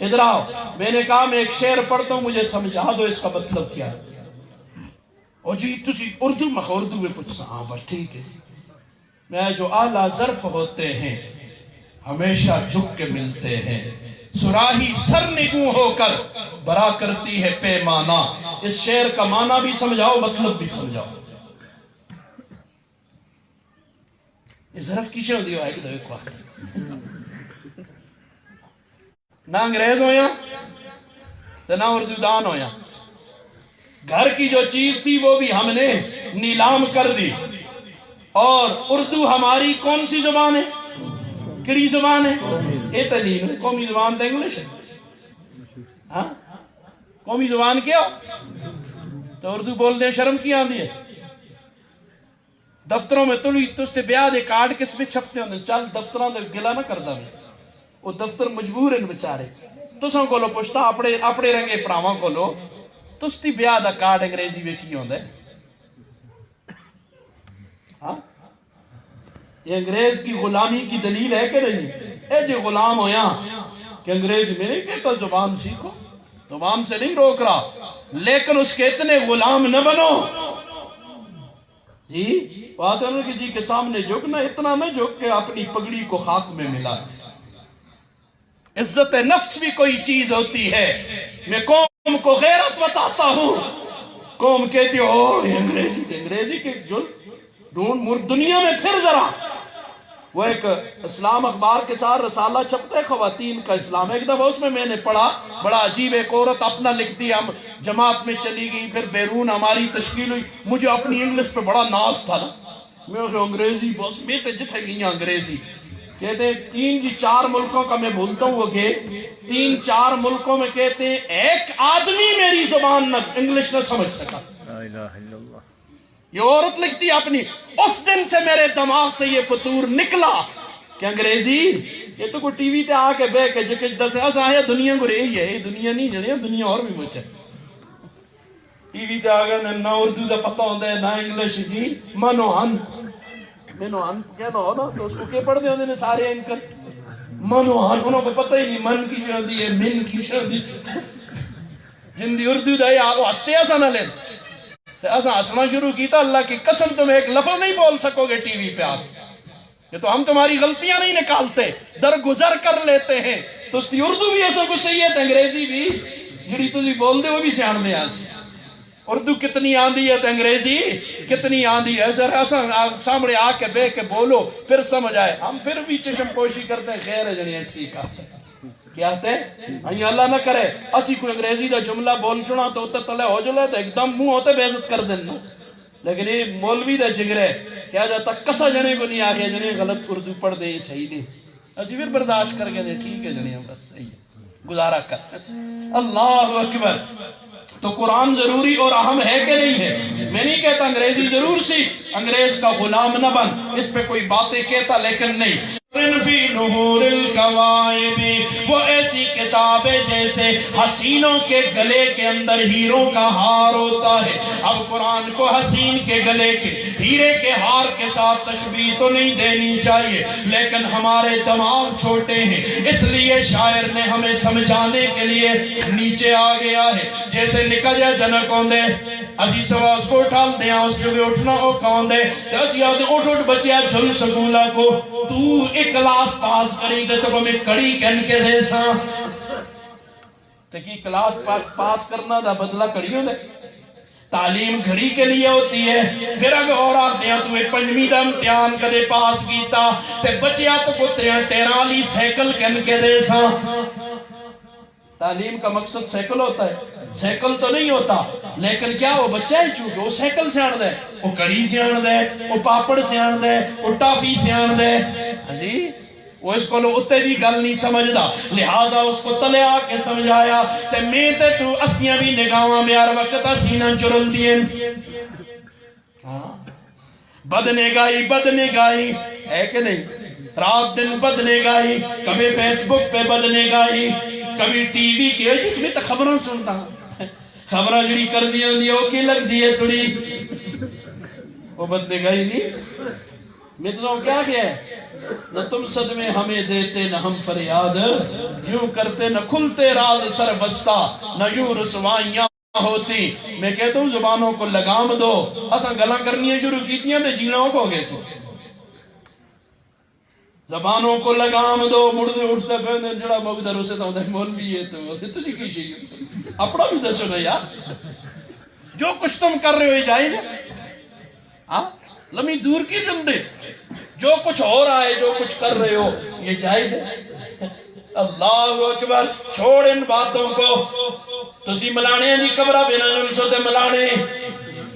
A: ادھر آؤ میں نے کہا میں ایک شعر پڑھتا ہوں مجھے سمجھا دو اس کا مطلب کیا او جی تسی اردو میں اردو میں پوچھا ہاں بس ٹھیک ہے میں جو اعلیٰ ظرف ہوتے ہیں ہمیشہ جھک کے ملتے ہیں سراہی سر نگوں ہو کر برا کرتی ہے پیمانہ اس شعر کا معنی بھی سمجھاؤ مطلب بھی سمجھاؤ یہ ظرف کی شعر دیو ہے کہ ایک وقت نہ انگریز ہویا نہ اردو دان ہویا گھر کی جو چیز تھی وہ بھی ہم نے نیلام کر دی اور اردو ہماری کون سی زبان ہے کڑی زبان ہے یہ تلیم قومی زبان تو انگلش ہے ہاں قومی زبان کیا تو اردو بول دیں شرم کی آندھی ہے دفتروں میں تلوی تستے بیاد ایک کارڈ کس پہ چھپتے ہوندے چل دفتروں دے گلا نہ کردہ میں وہ دفتر مجبور ہیں بچارے تسوں کو لو پوچھتا اپنے رنگے پڑھاواں کو لو تستی بیاد کارڈ انگریزی میں کی ہوندے ہاں یہ انگریز کی غلامی کی دلیل ہے کہ نہیں اے جو غلام ہویا کہ انگریز میں نہیں کہتا زبان سیکھو زبان سے نہیں روک رہا لیکن اس کے اتنے غلام نہ بنو جی بات ہے کسی کے سامنے جھکنا اتنا نہ جھک کہ اپنی پگڑی کو خاک میں ملا عزت نفس بھی کوئی چیز ہوتی ہے میں قوم کو غیرت بتاتا ہوں قوم کہتی ہو انگریزی کے جل ڈھونڈ مرد دنیا میں پھر ذرا وہ ایک اسلام اخبار کے ساتھ رسالہ چھپتا ہے خواتین کا اسلام ایک دفعہ اس میں نے پڑھا بڑا عجیب ایک عورت اپنا لکھتی ہم جماعت میں چلی گئی پھر بیرون ہماری تشکیل ہوئی مجھے اپنی انگلش پہ بڑا ناز تھا میں انگریزی بس میں تے جتھے گئی انگریزی کہتے ہیں 3-4 ملکوں کا میں بھولتا ہوں وہ کہ 3-4 ملکوں میں کہتے ہیں ایک آدمی میری زبان نہ انگلش نہ سمجھ سکا
B: لا الہ الا اللہ
A: یہ عورت لکھتی اپنی اس دن سے میرے دماغ سے یہ فطور نکلا کہ انگریزی یہ تو کوئی ٹی وی تے آ کے بے کے جکے دس ایسا آیا دنیا کو رہی ہے یہ دنیا نہیں جڑی دنیا اور بھی مجھے ٹی وی تے آ گئے نہ اردو دا پتہ ہوتا ہے نہ انگلش جی منوہن کہنا ہو نا تو اس کو کیا پڑھ دے ہوندے سارے انکر منوہن انہوں کو پتہ ہی نہیں من کی شردی ہے من کی شردی جن دی اردو دا یا وہ ہستے ایسا نہ لیں تو ایسا ہسنا شروع کیتا اللہ کی قسم تم ایک لفظ نہیں بول سکو گے ٹی وی پہ آپ یہ تو ہم تمہاری غلطیاں نہیں نکالتے درگزر کر لیتے ہیں تو اس کی اردو بھی ایسا کچھ صحیح ہے انگریزی بھی جڑی تسی بول دے وہ بھی سیان دے آج اردو کتنی آندھی ہے تو انگریزی کتنی آندھی ہے سر ایسا سامنے آ کے بے کے بولو پھر سمجھ آئے ہم پھر بھی چشم پوشی کرتے ہیں خیر ہے جنہیں ٹھیک آتے ہیں کیا آتے ہیں اللہ نہ کرے اسی کوئی انگریزی دا جملہ بول چنا تو اتر تلے ہو جلے تو ایک دم منہ ہوتے بے عزت کر دینا لیکن یہ مولوی دا جگرے کیا جاتا کسا جنے کو نہیں آگے جنے غلط اردو پڑھ دے یہ صحیح نہیں اسی پھر برداشت کر کے دے ٹھیک ہے جنے بس صحیح ہے گزارا کر اللہ اکبر تو قرآن ضروری اور اہم ہے کہ نہیں ہے میں نہیں کہتا انگریزی ضرور سیکھ انگریز کا غلام نہ بن اس پہ کوئی باتیں کہتا لیکن نہیں فی نحور القوائب وہ ایسی کتاب ہے جیسے حسینوں کے گلے کے اندر ہیروں کا ہار ہوتا ہے اب قرآن کو حسین کے گلے کے ہیرے کے ہار کے ساتھ تشبیہ تو نہیں دینی چاہیے لیکن ہمارے دماغ چھوٹے ہیں اس لیے شاعر نے ہمیں سمجھانے کے لیے نیچے آ گیا ہے جیسے نکل جائے جنک ہوندے اسی سواز کو اٹھال دیا اس جو بھی اٹھنا ہو کون دے اسی آدھے اٹھ بچیا جھل سکولا کو تو ایک کلاس پاس کریں دے تو میں کڑی کہن کے دے سا تاکہ کلاس پاس کرنا دا بدلہ کڑیوں دے تعلیم گھڑی کے لیے ہوتی ہے پھر اگر اور آتے ہیں تو ایک پنجمی دا امتحان کدے پاس کیتا تے بچیا تو کو ٹیرالی سیکل کہن کے دے سا تعلیم کا مقصد سیکل ہوتا ہے سیکل تو نہیں ہوتا لیکن کیا وہ بچہ ہے چونکہ وہ سیکل سے آن دے وہ کڑی سے آن دے وہ پاپڑ سے آن دے وہ ٹافی سے آن دے جی وہ اس کو اتے بھی گل نہیں سمجھدا لہذا اس کو تلے آ کے سمجھایا تے میں تے تو اسیاں بھی نگاواں میں ہر وقت سینہ چرل دیے بد نگاہی ہے کہ نہیں رات دن بد نگاہی کبھی فیس بک پہ بد نگاہی کبھی ٹی وی کی جس میں تو خبریں سنتا خبریں جڑی کر دیا ہوندی وہ کی لگ دی ہے تھوڑی وہ بندے گئی نہیں مطلب کیا ہے نہ تم صدمے ہمیں دیتے نہ ہم فریاد یوں کرتے نہ کھلتے راز سر بستہ نہ یوں رسوائیاں ہوتی. میں کہتا ہوں زبانوں کو لگام دو اساں گلاں کرنیاں شروع کیتیاں تے جینا ہو گئے سی. زبانوں کو لگام دو مڑتے اٹھتے پہنے جڑا مقدر اسے تو مولوی ہے تو تسی کی شئی اپنا بھی دسو نا یار جو کچھ تم کر رہے ہو یہ جائز ہے ہاں لمحی دور کی جلدے جو کچھ ہو رہا ہے جو کچھ کر رہے ہو یہ جائز ہے. اللہ اکبر چھوڑ ان باتوں کو تسی ملانے دی قبرہ بنا جلسو تے ملانے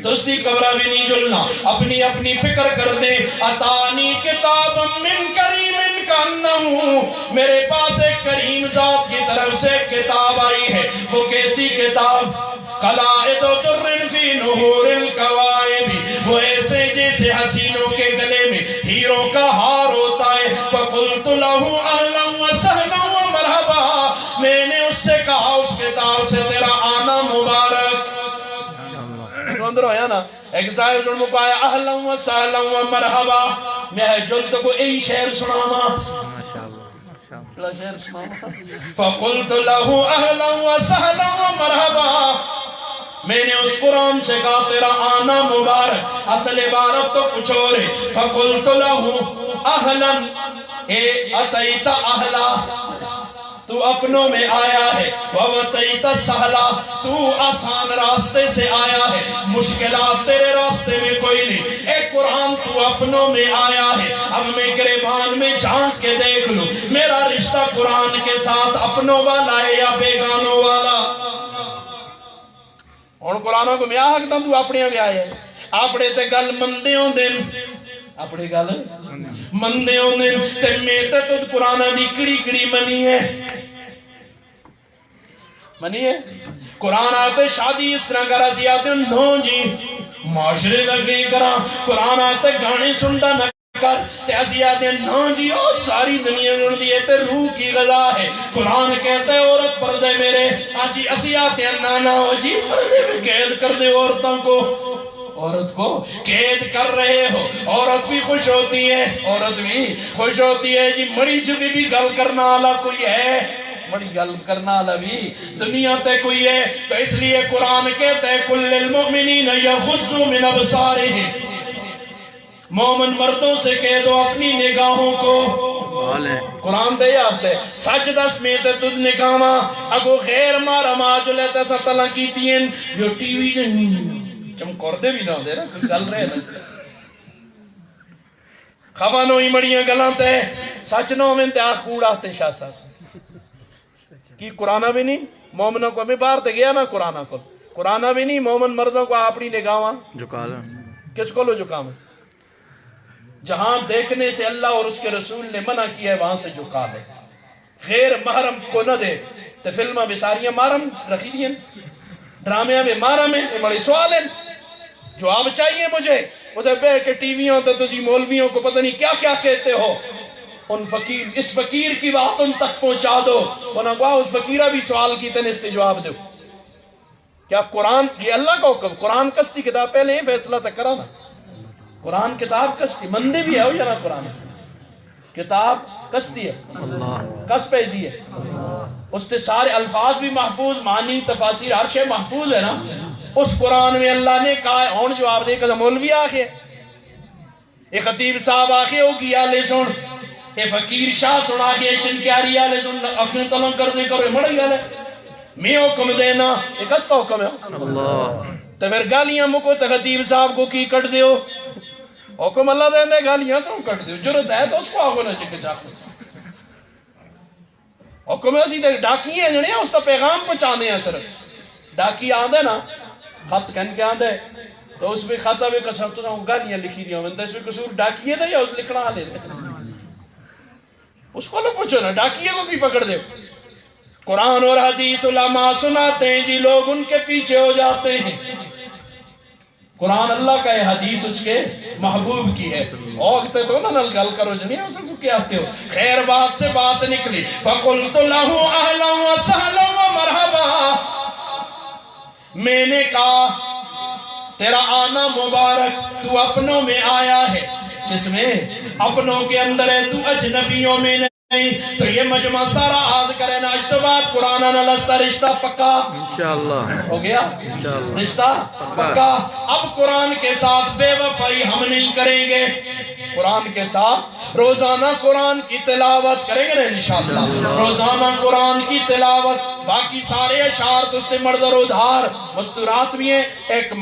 A: تسی قبرہ بھی نہیں جلنا اپنی اپنی فکر کر دے. اتانی کتاب من کریم کانہو میرے پاس ایک کریم ذات کی طرف سے کتاب آئی ہے. وہ کیسی کتاب قلائد و در فی نہور القوائب وہ ایسے جیسے حسینوں کے گلے میں ہیروں کا ہار ہوتا ہے. فقلت لہو اہلا و سہلا و مرحبا میں نے اس سے کہا اس کتاب سے تیرا آنا مبارک. تو اندر ہویا نا ایک صاحب سن مکو آیا اہلا و سہلا و مرحبا میں جلد کو ای شعر سناما فقلت لہو اہلا و سہلا و مرحبا میں نے اس قرآن سے کہا تیرا آنا مبارک. اصل عبارت تو کچھ اور ہے. فقلت لہو اہلا اے اتیت اہلا تو اپنوں میں آیا ہے وَوَتَيْتَ سَحْلَا تو آسان راستے سے آیا ہے مشکلات تیرے راستے میں کوئی نہیں. اے قرآن تو اپنوں میں آیا ہے. اب میں گریبان میں جھانک کے دیکھ لوں میرا رشتہ قرآن کے ساتھ اپنوں والا ہے یا بیگانوں والا. اور قرآنوں کو میں آہکتا تو اپنے بھی آئے اپنے تے گل مندے ہوں دن اپنے گل مندے ہوں دن تے میں تے تو قرآن دی کڑی کڑی منی ہے منی ہے. قرآن آتے شادی اس طرح کرا سی آتے نو جی معاشرے لگے کرا. قرآن آتے گانے سنتا نہ کر تے اسی آتے نو جی او ساری دنیا جن دیئے تے روح کی غذا ہے. قرآن کہتا ہے عورت پردے میرے آجی اسی آتے نانا ہو جی پردے میں قید کر دے عورتوں کو عورت کو قید کر رہے ہو. عورت بھی خوش ہوتی ہے عورت بھی خوش ہوتی ہے جی مڑی چکی بھی گل کرنا والا کوئی ہے بڑی گل کرنا والا بھی دنیا تے کوئی ہے. تو اس لیے قرآن کہتا ہے کل المؤمنین یغضوا من ابصارہم مومن مردوں سے کہہ دو اپنی نگاہوں کو. قرآن دے آتے سچ دس میں تے تد نگاہاں اگو غیر مارا ما جو لیتا سا تلا کیتی ہیں جو ٹی وی چم کردے بھی نہ ہو دے نا گل رہے نا خبانوں ہی مڑیاں گلان تے سچ نو میں تے آخ کوڑا تے شاہ صاحب کی قرآن بھی نہیں مومنوں کو میں باہر تے گیا نا قرآن بھی نہیں مومن مردوں کو اپنی نگاہاں کس کو لو جھکام جہاں دیکھنے سے اللہ اور اس کے رسول نے منع کیا ہے وہاں سے جھکا لے. غیر محرم کو نہ دے تے فلمہ بھی ساریاں محرم رکھی دیں ڈرامیاں بھی محرم ہیں بڑی سوال ہیں جواب چاہیے مجھے ادھر بیٹھ کے ٹی ویوں تو تسی مولویوں کو پتہ نہیں کیا کیا کہتے ہو. ان فقیر اس فقیر کی بات ان تک پہنچا دو انہوں نے اس فقیرہ بھی سوال کی تنے اس سے جواب دو. کیا قرآن یہ اللہ کا حکم قرآن کستی کتاب پہلے یہ فیصلہ تک کرا نا قرآن کتاب کستی مندی بھی ہے ہو یا نا قرآن کتاب کستی ہے کس پیجی ہے اس کے سارے الفاظ بھی محفوظ معنی تفاسیر ہر شے محفوظ ہے نا. اس قرآن میں اللہ نے کہا ہے اور جواب دے کہ مولوی آخے ایک خطیب صاحب آخے ہو گیا لے سن اے فقیر شاہ سنا کے شنکیاری آلے سن اپنے تلنگ کرنے کرو مڑی گالے میں حکم دینا ایک اس کا حکم ہے تو پھر گالیاں مکو تو خطیب صاحب کو کی کٹ دیو حکم اللہ دے دے گالیاں سن کٹ دیو جرت ہے تو اس کو آگو نہ چکے چاکو حکم ہے سیدھے ڈاکی ہیں جنہیں اس کا پیغام پہنچانے ہیں صرف ڈاکی آندے نا خط کہن کے آندے تو اس میں خطہ بھی کسرت تو گالیاں لکھی دیا ہوں اس میں قصور ڈاکیے تھے یا اس لکھنا آلے دے اس کو لو پوچھو نا ڈاکیے کو کی پکڑ دے. قرآن اور حدیث علماء سناتے ہیں جی لوگ ان کے پیچھے ہو جاتے ہیں قرآن اللہ کا ہے، حدیث اس کے محبوب کی ہے. اوکتے تو نہ گل کرو جنہیں اس کو کیا آتے ہو. خیر بات سے بات نکلی. فَقُلْتُ لَهُ أَهْلًا وَسَهْلًا وَمَرْحَبًا، میں نے کہا تیرا آنا مبارک، تو اپنوں میں آیا ہے. کس میں؟ اپنوں کے اندر ہے، تو اجنبیوں میں نہیں. تو یہ مجمع سارا عاد کرے نا اج تو بعد قرآن نہ لستا رشتہ پکا
B: انشاءاللہ
A: ہو گیا،
B: انشاءاللہ
A: رشتہ پکا. اب قرآن کے ساتھ بے وفائی ہم نہیں کریں گے. قرآن کے ساتھ روزانہ قرآن کی تلاوت کریں گے نا انشاءاللہ. روزانہ قرآن کی تلاوت. باقی سارے اشعار تو اس سے مردر و دھار مستورات بھی ہیں. ایک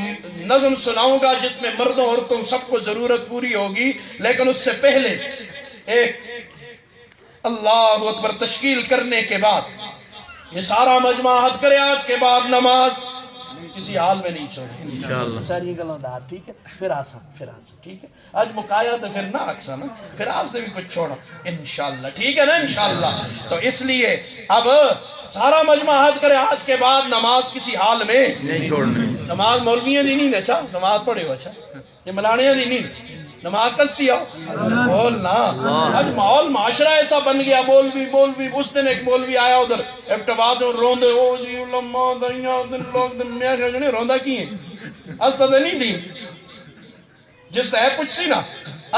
A: نظم سناؤں گا جس میں مردوں عورتوں سب کو ضرورت پوری ہوگی، لیکن اس سے پہلے ایک اللہ اکبر تشکیل کرنے کے بعد یہ سارا مجمع عہد کرے آج کے بعد نماز کسی حال میں نہیں چھوڑے
B: انشاءاللہ.
A: ساری گلوں دار ٹھیک ہے. پھر آسان ٹھیک ہے. آج مکایا تو پھر نہ اکسا نا، پھر آج سے بھی کچھ چھوڑا انشاءاللہ. ٹھیک ہے نا انشاءاللہ. تو اس لیے اب سارا مجمع عہد کرے آج کے بعد نماز کسی حال میں
B: نہیں چھوڑنا.
A: نماز مولویاں دی نہیں. اچھا نماز پڑھے ہو، اچھا یہ ملانیاں دی نہیں. نماز کس دیا بولنا. آج ماحول معاشرہ ایسا بن گیا، مولوی اس دن ایک مولوی آیا ادھر ابتباز روندے او جی علماء دنیا دن لوگ دن میں جنے روندا کی ہیں استا دے نہیں دی جس ہے پوچھ سی نا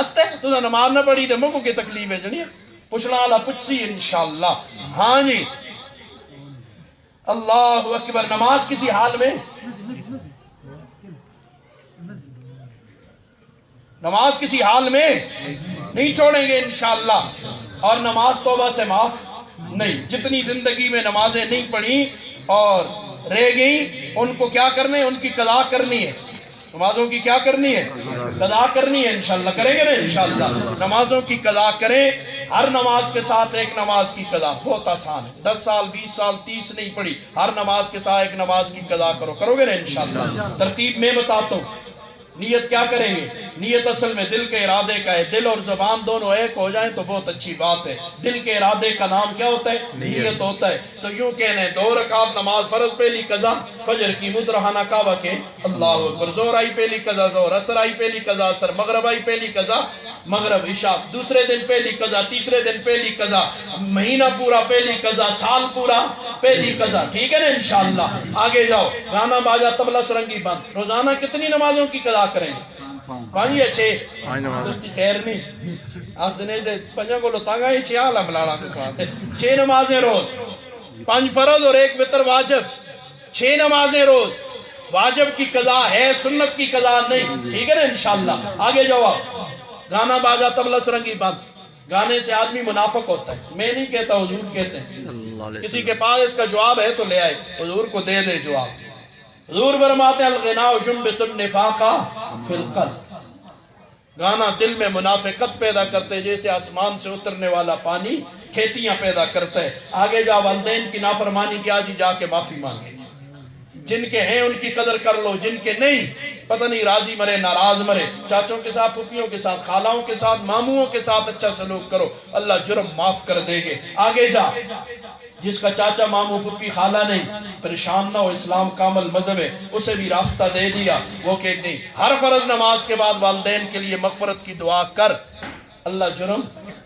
A: استے تو نماز نہ پڑھی تے مکو کی تکلیف ہے جنی پوچھنا والا پوچھ سی انشاءاللہ. ہاں جی اللہ اکبر. نماز کسی حال میں نماز کسی حال میں نہیں چھوڑیں گے انشاءاللہ. اور نماز توبہ سے معاف نہیں. جتنی زندگی میں نمازیں نہیں پڑھی اور رہ گئیں ان کو کیا کرنے ہیں؟ ان کی قضا کرنی ہے. نمازوں کی کیا کرنی ہے؟ قضا کرنی ہے انشاءاللہ. کریں گے نا انشاءاللہ. نمازوں کی قضا کریں. ہر نماز کے ساتھ ایک نماز کی قضا بہت آسان ہے. 10 سال 20 سال 30 نہیں پڑھی، ہر نماز کے ساتھ ایک نماز کی قضا کرو گے نا انشاءاللہ. ترتیب میں بتاتا ہوں. نیت کیا کریں گے؟ نیت اصل میں دل کے ارادے کا ہے. دل اور زبان دونوں ایک ہو جائیں تو بہت اچھی بات ہے. دل کے ارادے کا نام کیا ہوتا ہے؟ نیت ہوتا ہے. تو یوں کہنے 2 رکعت نماز فرض پہلی قضا فجر کی مدرہانہ کعبہ کے اللہ اکبر. ظہر آئی پہلی قضا ظہر، عصر آئی پہلی قضا عصر، مغرب آئی پہلی قضا مغرب، عشاء دوسرے دن پہلی قضا، تیسرے دن پہلی قضا، مہینہ پورا پہلی قضا، سال پورا پہلی قضا. ٹھیک ہے نا انشاءاللہ. آگے جاؤ. گانا باجا طبلہ سرنگی بند. روزانہ کتنی نمازوں کی قضا کریں گے؟ 5 یا 6 خیر نہیں آج نے دے پنجا کو لتانگا ہی 6 عالم لانا دکھاتے. 6 نمازیں روز، 5 فرض اور 1 وتر واجب. 6 نمازیں روز. واجب کی قضا ہے، سنت کی قضا نہیں. ٹھیک ہے نا انشاءاللہ. آگے جاؤ. گانا باجا طبلہ سرنگی بند. گانے سے آدمی منافق ہوتا ہے. میں نہیں کہتا، حضور کہتے ہیں. کسی کے پاس اس کا جواب ہے تو لے آئے، حضور کو دے دے جواب. حضور فرماتے ہیں الغناء جنبت النفاق فی القلب. گانا دل میں منافقت پیدا کرتے جیسے آسمان سے اترنے والا پانی کھیتیاں پیدا کرتا ہے. آگے جا. والدین کی نافرمانی کی آج ہی جا کے معافی مانگے. جن کے ہیں ان کی قدر کر لو، جن کے نہیں پتہ نہیں راضی مرے ناراض مرے. چاچوں کے ساتھ، پھوپھیوں کے ساتھ، خالاؤں کے ساتھ، ماموں کے ساتھ اچھا سلوک کرو، اللہ جرم معاف کر دے گے. آگے جا. جس کا چاچا ماموں پھوپھی خالہ نہیں پریشان نہ ہو، اسلام کامل مذہب ہے، اسے بھی راستہ دے دیا. وہ کہتے ہیں ہر فرض نماز کے بعد والدین کے لیے مغفرت کی دعا کر، اللہ جرم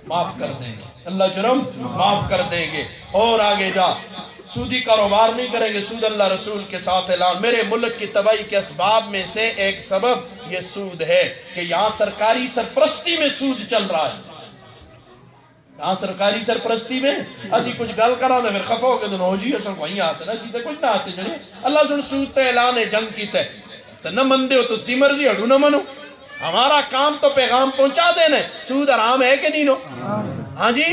A: معاف کر دیں گے، اللہ جرم معاف کر دیں گے. اور آگے جا. سودی کاروبار نہیں کریں گے. سود اللہ رسول کے ساتھ اعلان. میرے ملک کی تباہی کے اسباب میں سے ایک سبب یہ سود ہے کہ یہاں سرکاری سرپرستی میں سود چل رہا ہے. یہاں سرکاری سرپرستی میں اسی کچھ گل کرا دے پھر خفا ہو کے دنوں جی اصل وہیں آتے نا سیدھے کچھ نہ آتے جنے اللہ سن سود تے اعلان جنگ کیتا ہے تو نہ مندے ہو تو سدی مرضی ہڑو نہ منو. ہمارا کام تو پیغام پہنچا دینا. سود حرام ہے کہ نہیں نو؟ ہاں جی.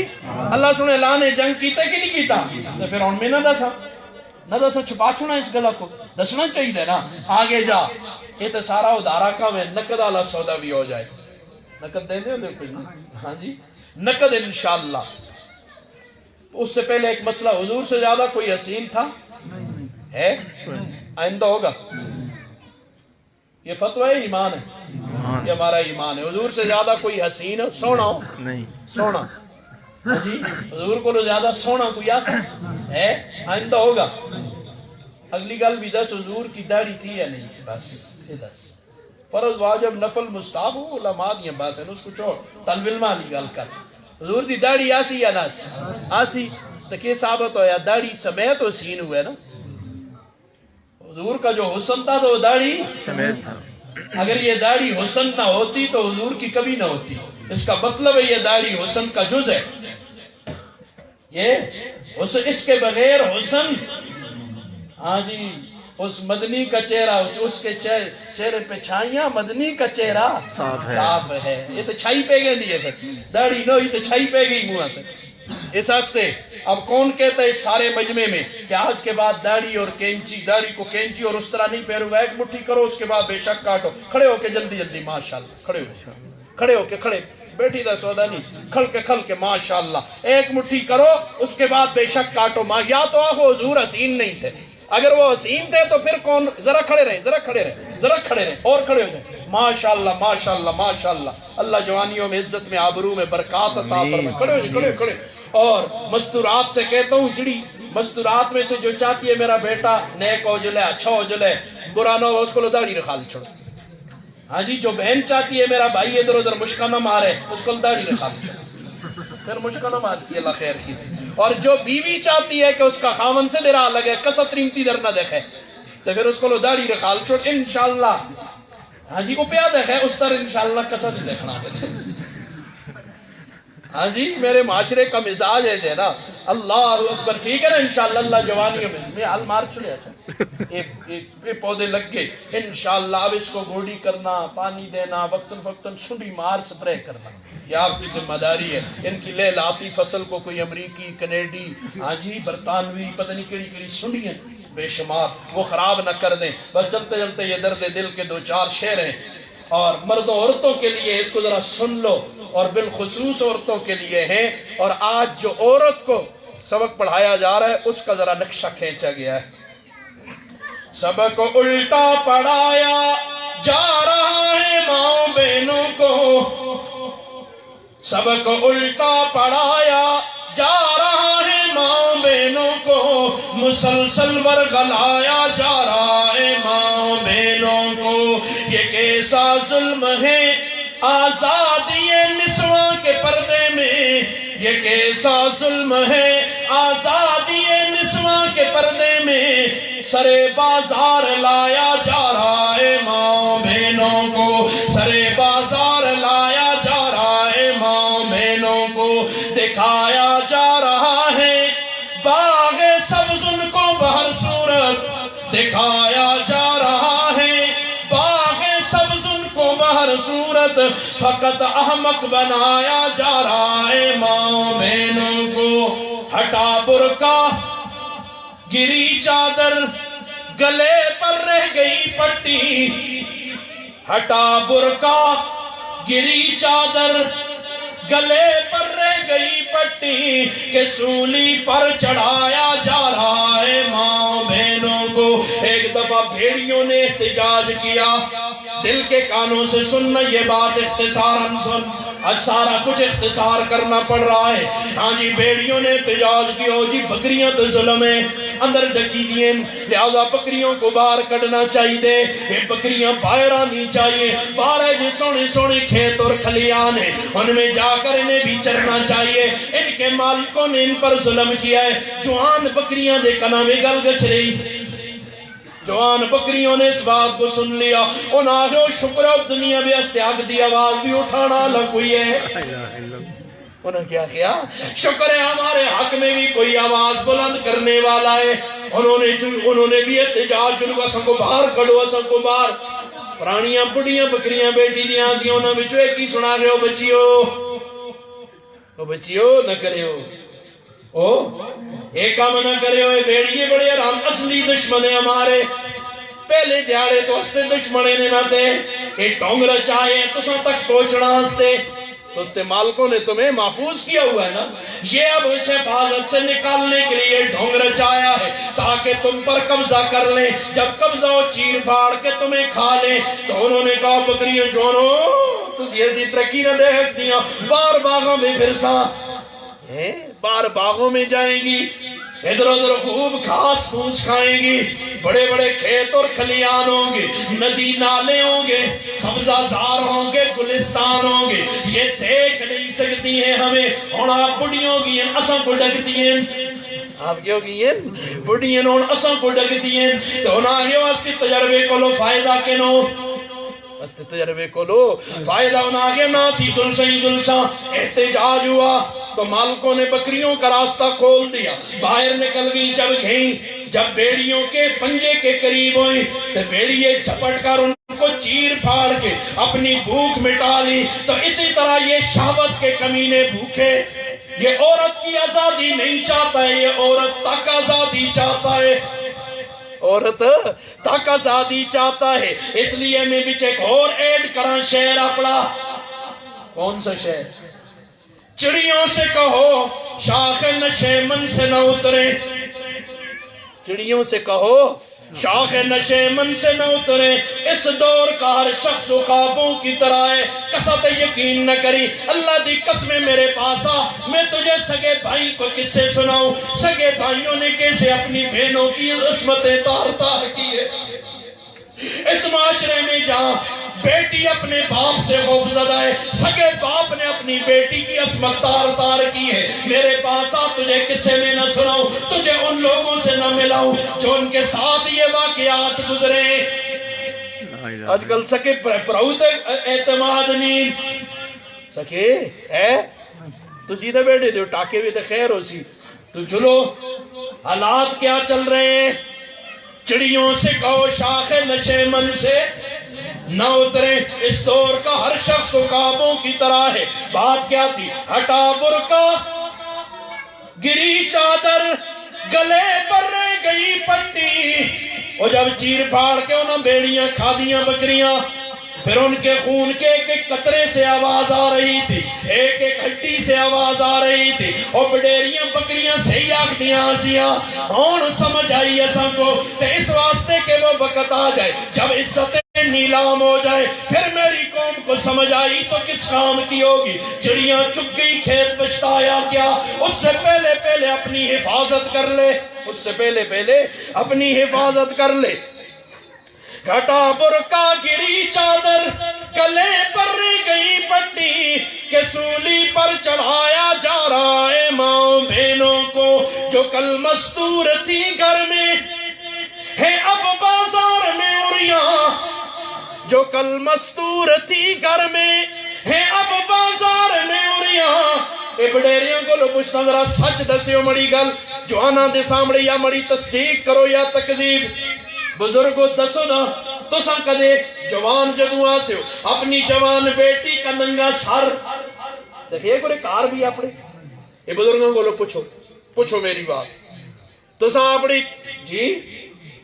A: اللہ سن اعلان جنگ کیتا ہے کہ نہیں کیتا؟ تو پھر ان میں نہ دسا چھپا چھونا اس گلا کو دسنا چاہیے نا. آگے جا. یہ تو سارا ادارہ کام ہے. نقد والا سودا بھی ہو جائے. نقد دے دے کوئی. ہاں جی نقد انشاءاللہ. اس سے پہلے ایک مسئلہ. حضور سے زیادہ کوئی حسین تھا ہے؟ آئندہ ہوگا. یہ فتوہ ہے ایمان ہے، یہ ہمارا ایمان ہے. حضور سے زیادہ کوئی حسین سونا ہو نہیں سونا جی حضور کو زیادہ سونا کوئی ایسا ہے؟ آئندہ ہوگا. اگلی گل بھی دس حضور کی داڑھی تھی یا نہیں؟ بس یہ دس فرض واجب نفل مستحب ہو علماء دیا باس ہے اس کو چھوڑ طلب علم علی گل کر حضور دی داڑھی آسی یا ناسی آسی تو کہ ثابت ہو یا داڑھی سمیت حسین ہوئے نا حضور کا جو حسن تھا تو وہ داڑھی
B: سمیت تھا
A: اگر یہ داڑھی حسن نہ ہوتی تو حضور کی کبھی نہ ہوتی اس کا مطلب ہے یہ داڑھی حسن کا جز ہے یہ اس کے بغیر حسن ہاں جی اس مدنی کا چہرہ اس کے چہرے پہ چھائیاں مدنی کا چہرہ صاف ہے یہ تو چھائی پہ گئے نہیں ہے داڑھی نو ہی تو چھائی پہ گئی منہ پہ اس سے اب کون کہتا ہے اس سارے مجمع میں کہ آج کے بعد داڑھی اور کینچی داڑھی کو کینچی اور اس طرح نہیں پھیرو گا ایک مٹھی کرو اس کے بعد بے شک کاٹو کھڑے ہو کے جلدی جلدی ماشاءاللہ کھڑے ہو کے کھڑے بیٹھی دا سودا نہیں کھل کے ماشاءاللہ ایک مٹھی کرو اس کے بعد بے شک کاٹو یا تو آخو حضور حسین نہیں تھے اگر وہ حسین تھے تو پھر کون ذرا کھڑے رہیں اور کھڑے ہو جائیں ماشاءاللہ اللہ جوانیوں میں عزت میں آبرو میں برکات عطا فرمائے کھڑے اور مستورات سے کہتا ہوں جڑی مستورات میں سے جو چاہتی ہے میرا بیٹا نیک ہو جلے اچھا ہو جلے برا نہ ہو اس کو داڑھی رکھا لے چھوڑو ہاں جی جو بہن چاہتی ہے میرا بھائی ادھر ادھر مشکا نہ مارے اس کو داڑھی رکھا لے چھوڑو پھر مشکا نہ مارتی اللہ خیر کی اور جو بیوی چاہتی ہے کہ اس کا خاون سے درا لگے کسط ریمتی در نہ دیکھے تو پھر اس کو داڑھی رکھا لے چھوڑ انشاءاللہ ہاں جی کو پیا دیکھے اس طرح انشاءاللہ کسط ہی دیکھنا ہاں جی میرے معاشرے کا مزاج ہے نا اللہ اکبر ٹھیک ہے نا انشاءاللہ اللہ جوانیوں میں حل مار چلے اچھا ایک پودے لگ گئے انشاءاللہ اب اس کو گوڑی کرنا پانی دینا وقتاً سنڈی مار سپرے کرنا یہ آپ کی ذمہ داری ہے ان کی لے لاتی فصل کو کوئی امریکی کینیڈی ہاں جی برطانوی پتہ نہیں کیڑی سنڈی ہیں بے شمار وہ خراب نہ کر دیں بس چلتے چلتے یہ درد دل کے دو چار شعر ہیں اور مردوں عورتوں کے لیے اس کو ذرا سن لو اور بالخصوص عورتوں کے لیے ہیں اور آج جو عورت کو سبق پڑھایا جا رہا ہے اس کا ذرا نقشہ کھینچا گیا ہے سبق الٹا پڑھایا جا رہا ہے ماں بہنوں کو سبق الٹا پڑھایا جا رہا ہے ماں بہنوں کو مسلسل ورغلایا جا رہا ہے ماں بہنوں کو یہ کیسا ظلم ہے آزادی نسواں کے پردے میں یہ کیسا ظلم ہے آزادی نسواں کے پردے میں سرے بازار لایا جا رہا ہے ماں بہنوں کو سرے بازار لایا جا رہا ہے ماں بہنوں کو دکھایا جا رہا ہے باغ سبز ان کو بہر صورت دکھایا جا رہا ہے باغ سبز ان کو بہر صورت فقط احمق بنایا جا رہا ہے ماں بہنوں کو ہٹا برقع گری چادر گلے پر رہ گئی پٹی ہٹا برقع گری چادر گلے پر رہ گئی پٹی کہ سولی پر چڑھایا جا رہا ہے ماں بہنوں کو ایک دفعہ بھیڑیوں نے احتجاج کیا دل کے کانوں سے سننا یہ بات اختصاراً سن آج سارا کچھ اختصار کرنا پڑ رہا ہے ہاں جی بیڑیوں نے احتجاج کیا جی بکریاں تو ظلم ہیں اندر ڈکی دیئے لہذا بکریوں کو باہر کڑنا چاہیے یہ بکریاں باہر آنی چاہیے باہر ہے جی سونے سونے کھیت اور کھلیان ہیں ان میں جا کر انہیں بھی چرنا چاہیے ان کے مالکوں نے ان پر ظلم کیا ہے جوان بکریاں دے کنا میں گل گچ رہی جوان بکریوں نے اس بات کو سن لیا انہاں جو شکر اب دنیا میں استیاگ دی آواز بھی اٹھانا نہ کوئی ہے انہوں نے کیا کیا شکر ہے ہمارے حق میں بھی کوئی آواز بلند کرنے والا ہے انہوں نے بھی احتجاج جنہوں کا سن کو باہر کڑو سن کو باہر پرانیاں بڑیاں بکریاں بیٹی دیاں سی انہوں نے جو ایک ہی سنا گئے بچیو نہ کرے ہو ایک کام نہ کرے ہوئے بیڑیے بڑے آرام اصلی دشمنے ہمارے پہلے دیاڑے تو ہستے دشمنے نے نہ دے ایک ڈھونگ رچائے تو سن تک پہنچنا ہستے تو اس مالکوں نے تمہیں محفوظ کیا ہوا ہے نا یہ اب اسے حفاظت سے نکالنے کے لیے ڈھونگ رچایا ہے تاکہ تم پر قبضہ کر لیں جب قبضہ ہو چیر پھاڑ کے تمہیں کھا لیں تو انہوں نے کہا بکریاں جونو تس یہ ترقی نہ دیکھ دیا بار باغوں میں پھر سا باہر باغوں میں جائیں گی، ادھر ادھر خوب گھاس پھوس کھائیں گی، بڑے بڑے کھیت اور کھلیان ہوں گے، ندی نالے ہوں گے، سبزہ زار ہوں گے، گلستان ہوں گے، یہ دیکھ نہیں سکتی ہیں ہمیں، اور آپ بڑی ہوں گی ہیں اساں کو ڈکتی ہیں، آپ کیا ہوگی ہیں بڑی ہیں اور اساں کو ڈکتی ہیں، تو نہ یہ واسطے تجربے کو لو فائدہ کے نو، واسطے تجربے کو لو فائدہ ہونا گیا، ناسی جلسہ احتجاج ہوا تو مالکوں نے بکریوں کا راستہ کھول دیا، باہر نکل گئی، جب بیڑیوں کے پنجے کے قریب ہوئی تو بیڑیے جھپٹ کر ان کو چیر پھاڑ کے اپنی بھوک مٹا لی، تو اسی طرح یہ شہوت کے کمینے بھوکے، یہ عورت کی آزادی نہیں چاہتا ہے، یہ عورت تک آزادی چاہتا ہے، عورت تک آزادی چاہتا ہے، اس لیے میں بچ ایک اور ایڈ کران شعر اپنا، کون سا شعر؟ چڑیوں سے کہو شاخ نشے من سے نہ اترے، چڑیوں سے کہو شاخ نشے من سے نہ اترے، اس دور کا ہر شخص عقابوں کی طرح ہے، قصد یقین نہ کری، اللہ دی قسمیں میرے پاس آ، میں تجھے سگے بھائی کو کس سے سناؤں، سگے بھائیوں نے کیسے اپنی بہنوں کی عصمتیں تار تار کی ہے، اس معاشرے میں جہاں بیٹی اپنے باپ سے خوف زدہ ہے، سگے باپ نے اپنی بیٹی کی عصمت تار تار کی ہے، میرے پاس آ، تجھے قصے میں نہ سناؤں، تجھے ان لوگوں سے نہ ملاؤں جو ان کے ساتھ یہ واقعات گزرے، آج کل سکے پراؤت اعتماد نہیں، سکے ہے تو سیدھے بیٹھے دے ٹاکے بھی تو خیر ہو سی، تو چلو حالات کیا چل رہے ہیں، چڑیوں سے کہو شاخ نشے من سے نہ اترے، اس دور کا ہر شخص عقابوں کی طرح ہے، بات کیا تھی، ہٹا برقع گری چادر گلے پر رہ گئی پٹی، اور جب چیر پھاڑ کے انہوں بیڑیاں کھا دیاں بکریاں، پھر ان کے خون کے ایک ایک قطرے سے آواز آ رہی تھی، ایک ایک ہڈی سے آواز آ رہی تھی، اور بڑیریاں بکریاں سے آکھدیاں ہنسیاں، اور سمجھ آئی ایسا کو کہ اس واسطے کہ وہ وقت آ جائے جب عزتیں نیلام ہو جائے، پھر میری قوم کو سمجھ آئی تو کس کام کی ہوگی، چڑیاں چک گئی کھیت پچھتایا کیا، اس سے پہلے اپنی حفاظت کر لے، اس سے پہلے اپنی حفاظت کر لے، گھٹا برقع گری چادر گلے پر گئی پٹی، کہ سولی پر چڑھایا جا رہا ہے ماں بہنوں کو، جو کل مستور تھی گھر میں ہے اب بازار میں اڑیاں، جو کل مستور تھی گھر میں ہے اب بازار میں اڑیاں، اے بڑیریوں کو لو پوچھنا ذرا سچ دسیو مڑی گل، جو آنا دے سامنے یا مڑی تصدیق کرو یا تکذیب، بزرگو دسو نا، تو سا کدے جوان جدوان سے ہو اپنی جوان بیٹی کا ننگا سر، دیکھئے کوئی کار بھی اپنے، یہ بزرگوں کو لو پوچھو میری بات، تو سا اپنی جی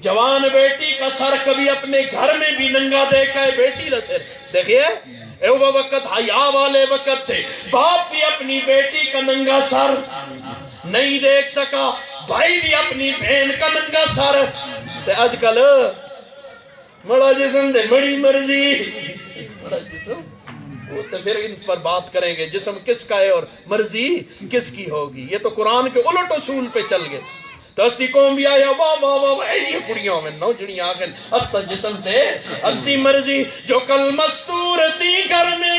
A: جوان بیٹی کا سر کبھی اپنے گھر میں بھی ننگا دیکھا ہے بیٹی رسے، دیکھئے وہ وقت حیا والے وقت تھے، باپ بھی اپنی بیٹی کا ننگا سر نہیں دیکھ سکا، بھائی بھی اپنی بہن کا ننگا سر، آج کل بڑا جسم دے بڑی مرضی، بڑا جسم وہ تو پھر ان پر بات کریں گے، جسم کس کا ہے اور مرضی کس کی ہوگی، یہ تو قرآن کے الٹ اصول پہ چل گئے، تو استی قوم بھی آیا واہ واہ واہ واہ یہ کڑیوں میں نو جڑیاں آخر استا جسم تے استی مرضی، جو کل مستور تھی گھر میں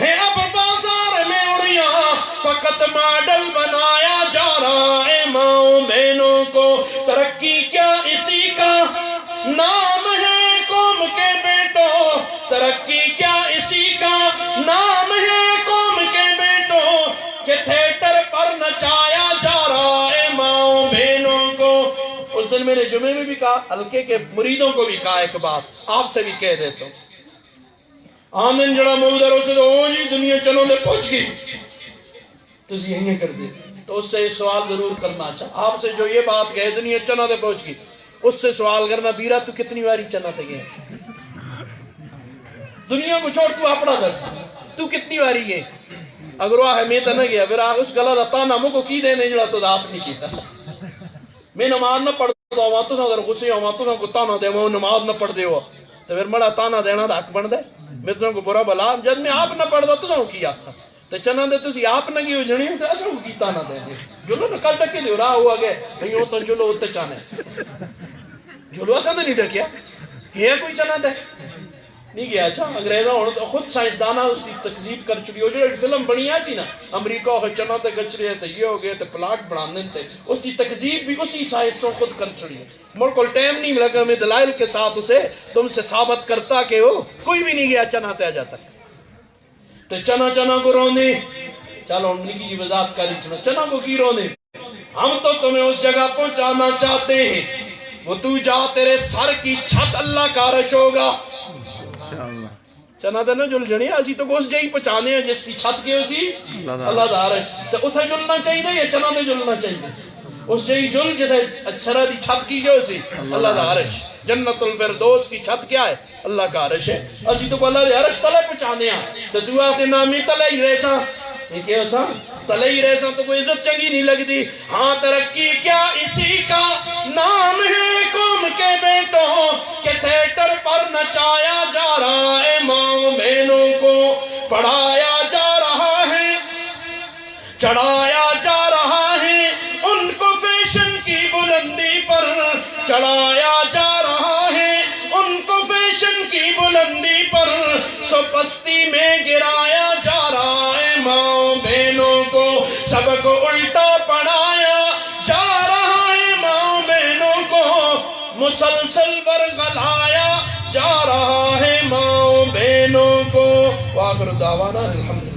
A: ہے اب بازار میں اڑیاں، فقط ماڈل بنایا جا رہا ہے ماں بہنوں کو، ترقی کیا اسی کا نام ہے قوم کے بیٹوں، ترقی کیا اسی کا نام ہے قوم کے بیٹوں، کہ تھیٹر پر نچایا جا رہا ہے ماں بہنوں کو، اس دن میں نے جمعے میں بھی کہا، ہلکے کے مریدوں کو بھی کہا ایک بات، آپ سے بھی کہہ دیتا ہوں، آمین جڑا موجودہ رو سے تو جی دنیا چلوں دے پہنچ گئی، تو اسی یہی کر دے، تو اس سے سوال ضرور کرنا چاہا، آپ سے جو یہ بات کہے دنیا چلوں دے پہنچ گئی، اس سے سوال کرنا بیرا تو کتنی باری چنا تے گئے، دنیا کو چھوڑ تو اپنا دس، تو کتنی باری گئے، اگر وہ ہے میں تو نہ گیا، پھر آگ اس گلہ رتا ناموں کو کی دینے جڑا تو آپ نہیں کیتا، میں نماز نہ پڑھ دو ہوا تو اگر غصے ہوا تو کو تانا دے وہ نماز نہ پڑھ دے ہوا، تو پھر مڑا تانا دینا دا حق بن دے، میں تو کو برا بلا، جب میں آپ نہ پڑھ دو تو کیا تھا،
C: تے چنا دے تسی آپ نہ کی ہو جنی تے اساں کو کیتا نہ دے دے جلو نہ کل ٹکے دیو راہ ہوا گئے نہیں ہو تو جلو تے چانے جلو اساں تے نہیں ٹکیا ہے کوئی چنا دے نہیں گیا. اچھا انگریزاں ہن خود سائنسدانہ اس کی تکذیب کر چکی ہو جو فلم بنی ہے چی نا امریکہ ہو چنا تے گچرے تے یہ ہو گئے تے پلاٹ بنانے تے اس کی تکذیب بھی اسی سائنسوں خود کر چڑی ہے. مر کو ٹائم نہیں ملا کہ میں دلائل کے ساتھ اسے تم سے ثابت کرتا کہ وہ کوئی بھی نہیں گیا چنا تے آ جاتا تے چنا کو رونے. چلو نکی جی وضاحت کری چنا کو کی رونے. ہم تو تمہیں اس جگہ پہنچانا چاہتے ہیں وہ تو جا تیرے سر کی چھت اللہ کا عرش ہوگا. چنا دے نا جل جنی اسی تو اس جائی پہنچانے ہیں جس کی چھت کے اسی اللہ دا عرش تے اتھے جلنا چاہیے یا چنا دے جلنا چاہیے اس جائی جل جتھے سرا دی چھت کی جو سی اللہ دا عرش. جنت الفردوس کی چھت کیا ہے اللہ کا عرش ہے. اسی تو اللہ دے عرش تلے پہنچانے ہیں تے دعا تے نامی تلے ہی رہساں یہ کیا سا تلے ہی رہساں تو کوئی عزت چنگی نہیں لگتی. ہاں ترقی کیا اسی کا نام ہے قوم کے بیٹوں کہ تھیٹر پر نچایا جا رہا ہے ماں بہنوں کو پڑھایا جا رہا ہے چڑھایا جا رہا ہے ان کو فیشن کی بلندی پر چڑھایا جا رہا ہے ان کو فیشن کی بلندی پر سو پستی میں گرایا جا رہا ہے ماں بہنوں کو سب کو الٹا پڑھایا جا رہا ہے ماں بہنوں کو مسلسل ورغلایا جا رہا ہے ماں بہنوں کو. وآخر دعوانا الحمد